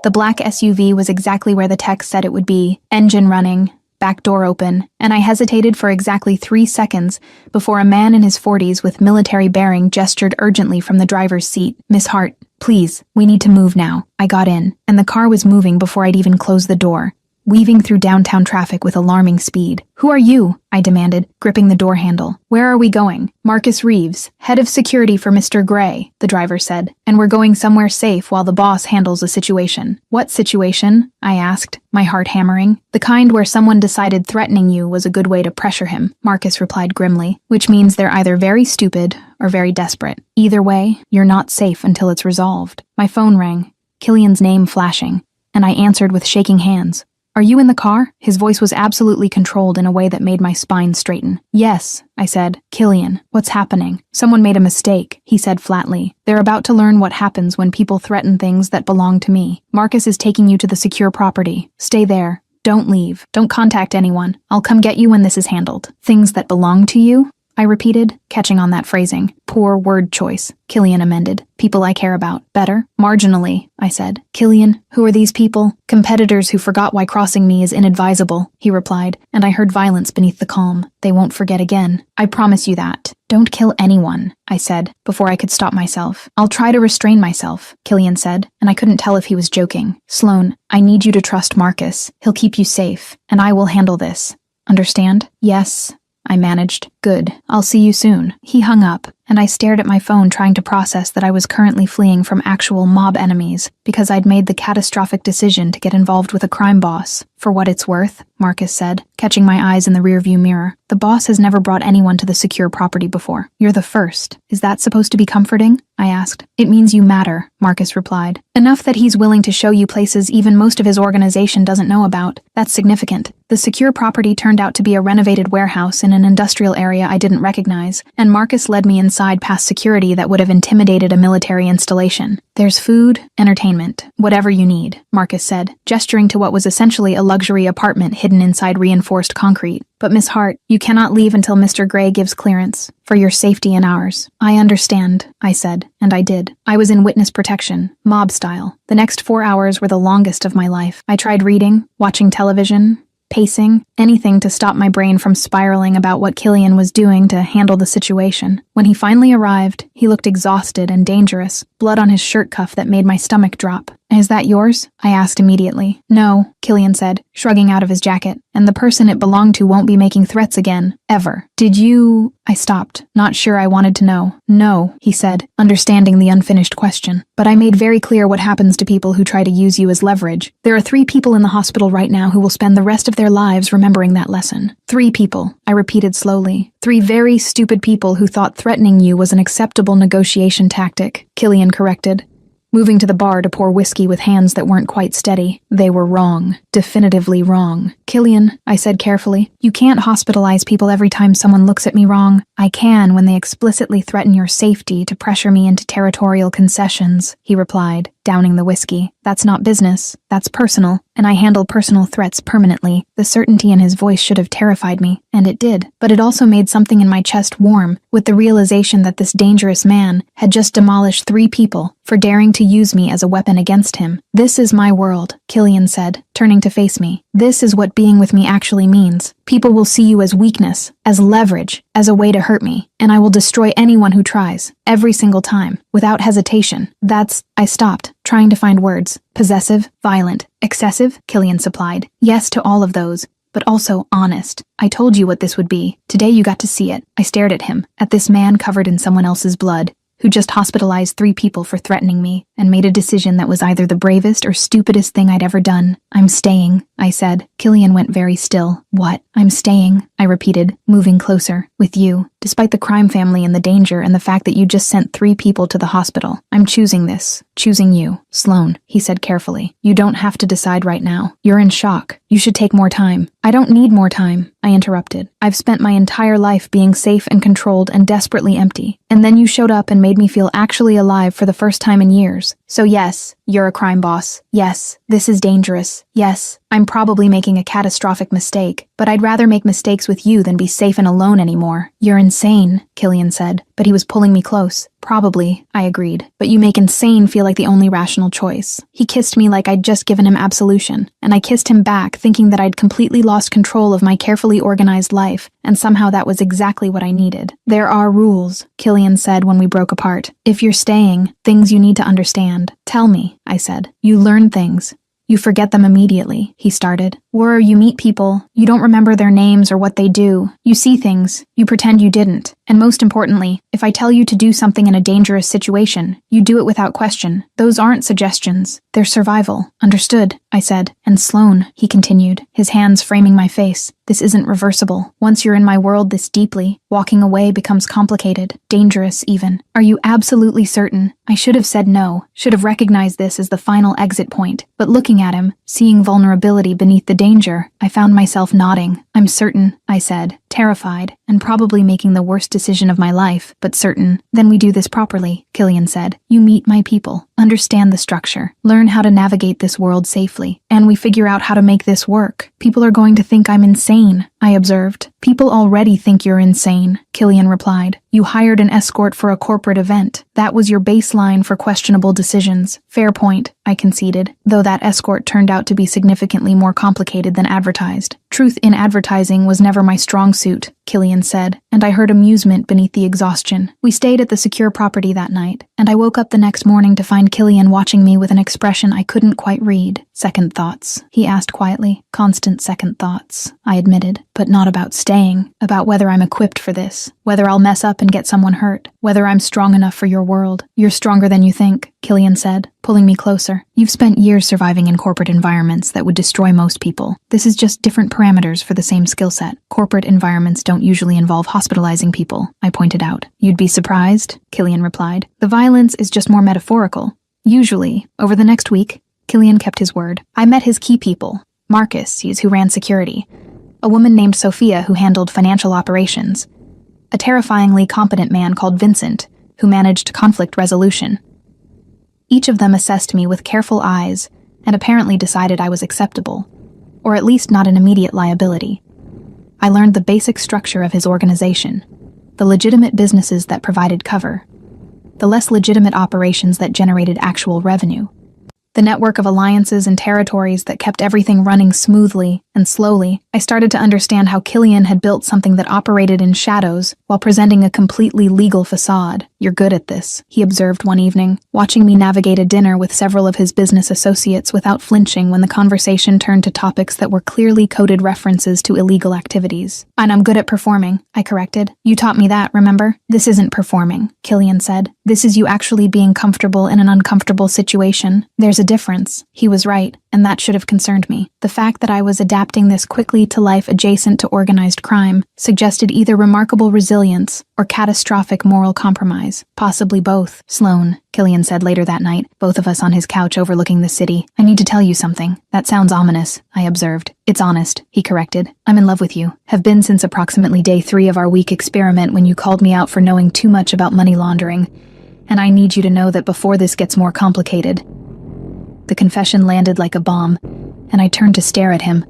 The black SUV was exactly where the text said it would be. Engine running, back door open, and I hesitated for exactly 3 seconds before a man in his 40s with military bearing gestured urgently from the driver's seat. Miss Hart, please, we need to move now. I got in, and the car was moving before I'd even closed the door, weaving through downtown traffic with alarming speed. Who are you? I demanded, gripping the door handle. Where are we going? Marcus Reeves, head of security for Mr. Gray, the driver said, and we're going somewhere safe while the boss handles the situation. What situation? I asked, my heart hammering. The kind where someone decided threatening you was a good way to pressure him, Marcus replied grimly, which means they're either very stupid or very desperate. Either way, you're not safe until it's resolved. My phone rang, Killian's name flashing, and I answered with shaking hands. Are you in the car? His voice was absolutely controlled in a way that made my spine straighten. Yes, I said. Killian, what's happening? Someone made a mistake, he said flatly. They're about to learn what happens when people threaten things that belong to me. Marcus is taking you to the secure property. Stay there. Don't leave. Don't contact anyone. I'll come get you when this is handled. Things that belong to you? I repeated, catching on that phrasing. Poor word choice, Killian amended. People I care about. Better? Marginally, I said. Killian, who are these people? Competitors who forgot why crossing me is inadvisable, he replied, and I heard violence beneath the calm. They won't forget again. I promise you that. Don't kill anyone, I said, before I could stop myself. I'll try to restrain myself, Killian said, and I couldn't tell if he was joking. Sloan, I need you to trust Marcus. He'll keep you safe, and I will handle this. Understand? Yes, I managed. Good. I'll see you soon. He hung up, and I stared at my phone trying to process that I was currently fleeing from actual mob enemies because I'd made the catastrophic decision to get involved with a crime boss. For what it's worth, Marcus said, catching my eyes in the rearview mirror. The boss has never brought anyone to the secure property before. You're the first. Is that supposed to be comforting? I asked. It means you matter, Marcus replied. Enough that he's willing to show you places even most of his organization doesn't know about. That's significant. The secure property turned out to be a renovated warehouse in an industrial area I didn't recognize, and Marcus led me inside past security that would have intimidated a military installation. There's food, entertainment, whatever you need, Marcus said, gesturing to what was essentially a luxury apartment hidden inside reinforced concrete. But Miss Hart, you cannot leave until Mr. Gray gives clearance, for your safety and ours. I understand, I said, and I did. I was in witness protection, mob style. The next 4 hours were the longest of my life. I tried reading, watching television, pacing, anything to stop my brain from spiraling about what Killian was doing to handle the situation. When he finally arrived, he looked exhausted and dangerous, blood on his shirt cuff that made my stomach drop. Is that yours? I asked immediately. No, Killian said, shrugging out of his jacket, and the person it belonged to won't be making threats again, ever. Did you... I stopped, not sure I wanted to know. No, he said, understanding the unfinished question. But I made very clear what happens to people who try to use you as leverage. There are 3 people in the hospital right now who will spend the rest of their lives remembering that lesson. 3 people, I repeated slowly. 3 very stupid people who thought threatening you was an acceptable negotiation tactic, Killian corrected, moving to the bar to pour whiskey with hands that weren't quite steady. They were wrong. Definitively wrong. Killian, I said carefully, you can't hospitalize people every time someone looks at me wrong. I can when they explicitly threaten your safety to pressure me into territorial concessions, he replied, downing the whiskey. That's not business. That's personal, and I handle personal threats permanently. The certainty in his voice should have terrified me, and it did. But it also made something in my chest warm, with the realization that this dangerous man had just demolished 3 people for daring to use me as a weapon against him. This is my world, Killian said, turning to face me. This is what being with me actually means. People will see you as weakness, as leverage, as a way to hurt me, and I will destroy anyone who tries, every single time, without hesitation. I stopped, trying to find words. Possessive, violent, excessive, Killian supplied. Yes to all of those, but also honest. I told you what this would be. Today you got to see it. I stared at him, at this man covered in someone else's blood, who just hospitalized 3 people for threatening me, and made a decision that was either the bravest or stupidest thing I'd ever done. I'm staying, I said. Killian went very still. What? I'm staying, I repeated, moving closer. With you. Despite the crime family and the danger and the fact that you just sent 3 people to the hospital. I'm choosing this. Choosing you. Sloan, he said carefully. You don't have to decide right now. You're in shock. You should take more time. I don't need more time, I interrupted. I've spent my entire life being safe and controlled and desperately empty. And then you showed up and made me feel actually alive for the first time in years. So yes, you're a crime boss. Yes, this is dangerous. Yes, I'm probably making a catastrophic mistake, but I'd rather make mistakes with you than be safe and alone anymore. You're insane, Killian said, but he was pulling me close. Probably, I agreed, but you make insane feel like the only rational choice. He kissed me like I'd just given him absolution, and I kissed him back thinking that I'd completely lost control of my carefully organized life, and somehow that was exactly what I needed. There are rules, Killian said when we broke apart. If you're staying, things you need to understand. Tell me, I said. You learn things. You forget them immediately, he started. Or you meet people, you don't remember their names or what they do. You see things, you pretend you didn't. And most importantly, if I tell you to do something in a dangerous situation, you do it without question. Those aren't suggestions. They're survival. Understood, I said. And Sloan, he continued, his hands framing my face. This isn't reversible. Once you're in my world this deeply, walking away becomes complicated, dangerous even. Are you absolutely certain? I should have said no, should have recognized this as the final exit point. But looking at him, seeing vulnerability beneath the danger, I found myself nodding. I'm certain, I said, terrified, and probably making the worst decision of my life, but certain. Then we do this properly, Killian said. You meet my people, understand the structure, learn how to navigate this world safely, and we figure out how to make this work. People are going to think I'm insane, I observed. People already think you're insane, Killian replied. You hired an escort for a corporate event. That was your baseline for questionable decisions. Fair point, I conceded, though that escort turned out to be significantly more complicated than advertised. Truth in advertising was never my strong suit, Killian said, and I heard amusement beneath the exhaustion. We stayed at the secure property that night, and I woke up the next morning to find Killian watching me with an expression I couldn't quite read. Second thoughts, he asked quietly. Constant second thoughts, I admitted, but not about staying, about whether I'm equipped for this, whether I'll mess up and get someone hurt, whether I'm strong enough for your world. You're stronger than you think, Killian said, pulling me closer. You've spent years surviving in corporate environments that would destroy most people. This is just different parameters for the same skill set. Corporate environments don't usually involve hospitalizing people, I pointed out. You'd be surprised, Killian replied. The violence is just more metaphorical. Usually, over the next week, Killian kept his word. I met his key people. Marcus, he's who ran security. A woman named Sophia who handled financial operations. A terrifyingly competent man called Vincent, who managed conflict resolution. Each of them assessed me with careful eyes and apparently decided I was acceptable, or at least not an immediate liability. I learned the basic structure of his organization, the legitimate businesses that provided cover, the less legitimate operations that generated actual revenue, the network of alliances and territories that kept everything running smoothly, and slowly, I started to understand how Killian had built something that operated in shadows while presenting a completely legal facade. You're good at this, he observed one evening, watching me navigate a dinner with several of his business associates without flinching when the conversation turned to topics that were clearly coded references to illegal activities. And I'm good at performing, I corrected. You taught me that, remember? This isn't performing, Killian said. This is you actually being comfortable in an uncomfortable situation. There's a difference. He was right, and that should have concerned me. The fact that I was adapting this quickly to life adjacent to organized crime suggested either remarkable resilience or catastrophic moral compromise. eyes. Possibly both. Sloan, Killian said later that night, both of us on his couch overlooking the city. I need to tell you something. That sounds ominous, I observed. It's honest, he corrected. I'm in love with you. Have been since approximately day 3 of our week experiment when you called me out for knowing too much about money laundering. And I need you to know that before this gets more complicated. The confession landed like a bomb, and I turned to stare at him.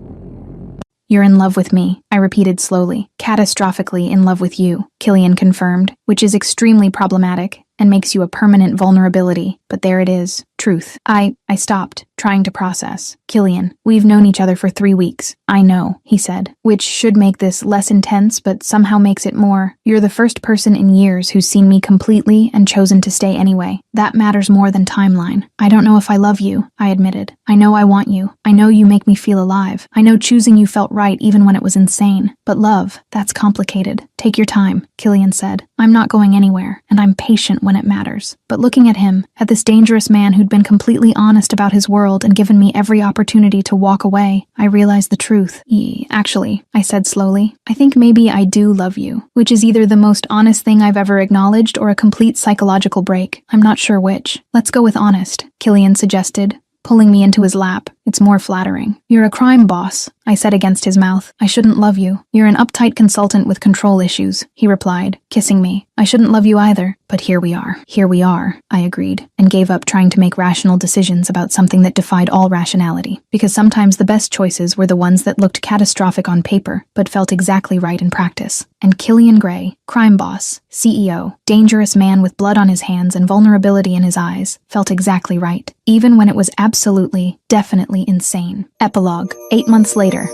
You're in love with me, I repeated slowly. Catastrophically in love with you, Killian confirmed, which is extremely problematic and makes you a permanent vulnerability. But there it is. Truth. I stopped, trying to process. Killian, we've known each other for 3 weeks. I know, he said, which should make this less intense, but somehow makes it more. You're the first person in years who's seen me completely and chosen to stay anyway. That matters more than timeline. I don't know if I love you, I admitted. I know I want you. I know you make me feel alive. I know choosing you felt right even when it was insane. But love, that's complicated. Take your time, Killian said. I'm not going anywhere, and I'm patient when it matters. But looking at him, at this dangerous man who'd been completely honest about his world and given me every opportunity to walk away, I realized the truth. Actually, I said slowly, I think maybe I do love you, which is either the most honest thing I've ever acknowledged or a complete psychological break. I'm not sure which. Let's go with honest, Killian suggested, pulling me into his lap. It's more flattering. You're a crime boss, I said against his mouth. I shouldn't love you. You're an uptight consultant with control issues, he replied, kissing me. I shouldn't love you either. But here we are. Here we are, I agreed, and gave up trying to make rational decisions about something that defied all rationality, because sometimes the best choices were the ones that looked catastrophic on paper, but felt exactly right in practice. And Killian Gray, crime boss, CEO, dangerous man with blood on his hands and vulnerability in his eyes, felt exactly right, even when it was absolutely, definitely insane. Epilogue. 8 months later.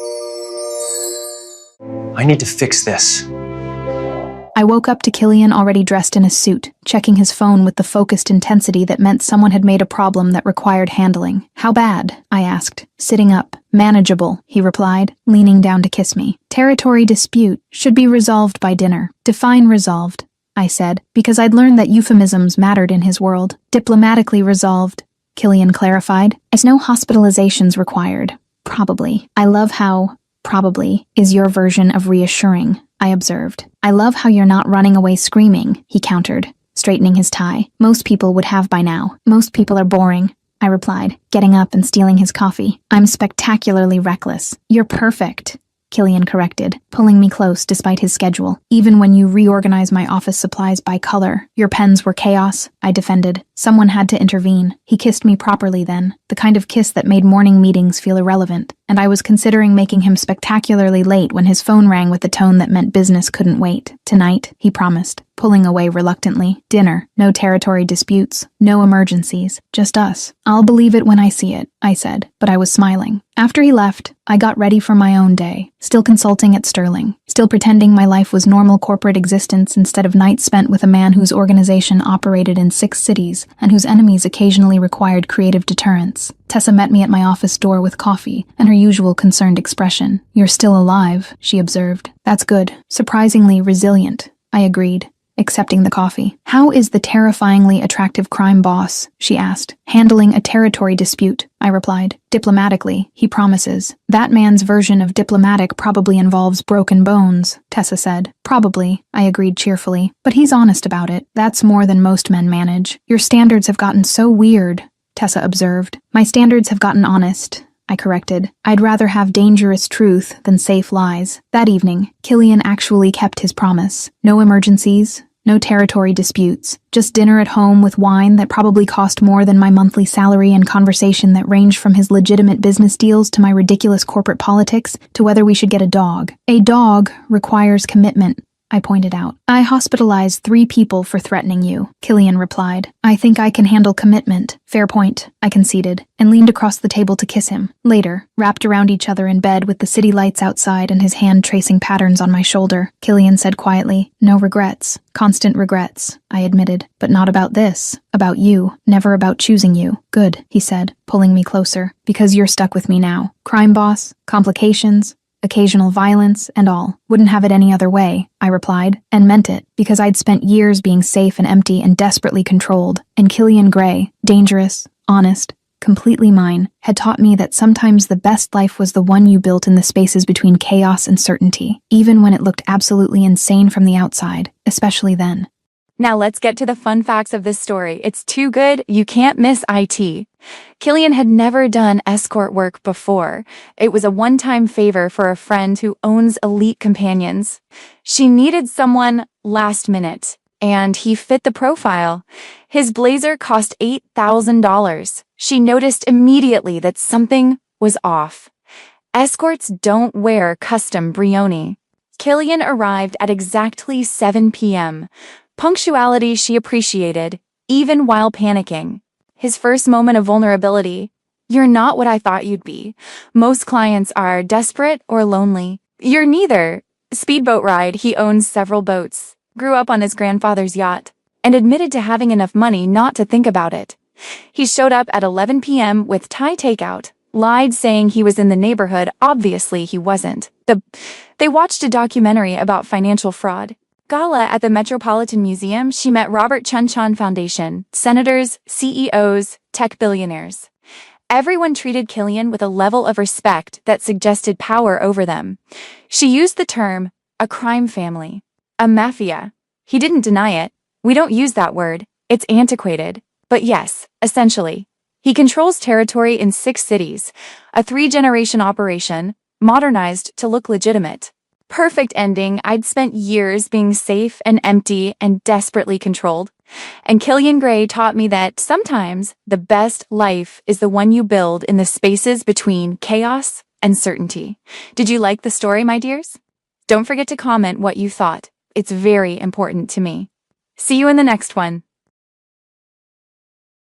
I need to fix this. I woke up to Killian already dressed in a suit, checking his phone with the focused intensity that meant someone had made a problem that required handling. How bad? I asked, sitting up. Manageable, he replied, leaning down to kiss me. Territory dispute should be resolved by dinner. Define resolved, I said, because I'd learned that euphemisms mattered in his world. Diplomatically resolved, Killian clarified, as no hospitalizations required. Probably. I love how probably is your version of reassuring, I observed. I love how you're not running away screaming, he countered, straightening his tie. Most people would have by now. Most people are boring, I replied, getting up and stealing his coffee. I'm spectacularly reckless. You're perfect, Killian corrected, pulling me close despite his schedule. Even when you reorganize my office supplies by color, your pens were chaos, I defended. Someone had to intervene. He kissed me properly then, the kind of kiss that made morning meetings feel irrelevant, and I was considering making him spectacularly late when his phone rang with the tone that meant business couldn't wait. Tonight, he promised, pulling away reluctantly. Dinner, no territory disputes, no emergencies, just us. I'll believe it when I see it, I said, but I was smiling. After he left, I got ready for my own day, still consulting at Sterling, still pretending my life was normal corporate existence instead of nights spent with a man whose organization operated in 6 cities and whose enemies occasionally required creative deterrence. Tessa met me at my office door with coffee and her usual concerned expression. You're still alive, she observed. That's good. Surprisingly resilient, I agreed, accepting the coffee. How is the terrifyingly attractive crime boss, she asked, handling a territory dispute? I replied. Diplomatically, he promises. That man's version of diplomatic probably involves broken bones, Tessa said. Probably, I agreed cheerfully. But he's honest about it. That's more than most men manage. Your standards have gotten so weird, Tessa observed. My standards have gotten honest, I corrected. I'd rather have dangerous truth than safe lies. That evening, Killian actually kept his promise. No emergencies, no territory disputes, just dinner at home with wine that probably cost more than my monthly salary and conversation that ranged from his legitimate business deals to my ridiculous corporate politics to whether we should get a dog. A dog requires commitment, I pointed out. I hospitalized 3 people for threatening you, Killian replied. I think I can handle commitment. Fair point, I conceded, and leaned across the table to kiss him. Later, wrapped around each other in bed with the city lights outside and his hand tracing patterns on my shoulder, Killian said quietly, no regrets. Constant regrets, I admitted, but not about this. About you. Never about choosing you. Good, he said, pulling me closer, because you're stuck with me now. Crime boss, complications, occasional violence, and all. Wouldn't have it any other way, I replied, and meant it, because I'd spent years being safe and empty and desperately controlled, and Killian Gray, dangerous, honest, completely mine, had taught me that sometimes the best life was the one you built in the spaces between chaos and certainty, even when it looked absolutely insane from the outside, especially then. Now let's get to the fun facts of this story. It's too good, you can't miss IT. Killian had never done escort work before. It was a one-time favor for a friend who owns elite companions. She needed someone last minute, and he fit the profile. His blazer cost $8,000. She noticed immediately that something was off. Escorts don't wear custom brioni. Killian arrived at exactly 7 p.m. Punctuality she appreciated, even while panicking. His first moment of vulnerability. You're not what I thought you'd be. Most clients are desperate or lonely. You're neither. Speedboat ride, he owns several boats, grew up on his grandfather's yacht, and admitted to having enough money not to think about it. He showed up at 11 p.m. with Thai takeout, lied saying he was in the neighborhood, obviously he wasn't. They watched a documentary about financial fraud. Gala at the Metropolitan Museum, she met Robert Chun Chan Foundation, senators, CEOs, tech billionaires. Everyone treated Killian with a level of respect that suggested power over them. She used the term, a crime family, a mafia. He didn't deny it. We don't use that word. It's antiquated. But yes, essentially. He controls territory in 6 cities, a 3-generation operation, modernized to look legitimate. Perfect ending. I'd spent years being safe and empty and desperately controlled. And Killian Gray taught me that sometimes the best life is the one you build in the spaces between chaos and certainty. Did you like the story, my dears? Don't forget to comment what you thought. It's very important to me. See you in the next one.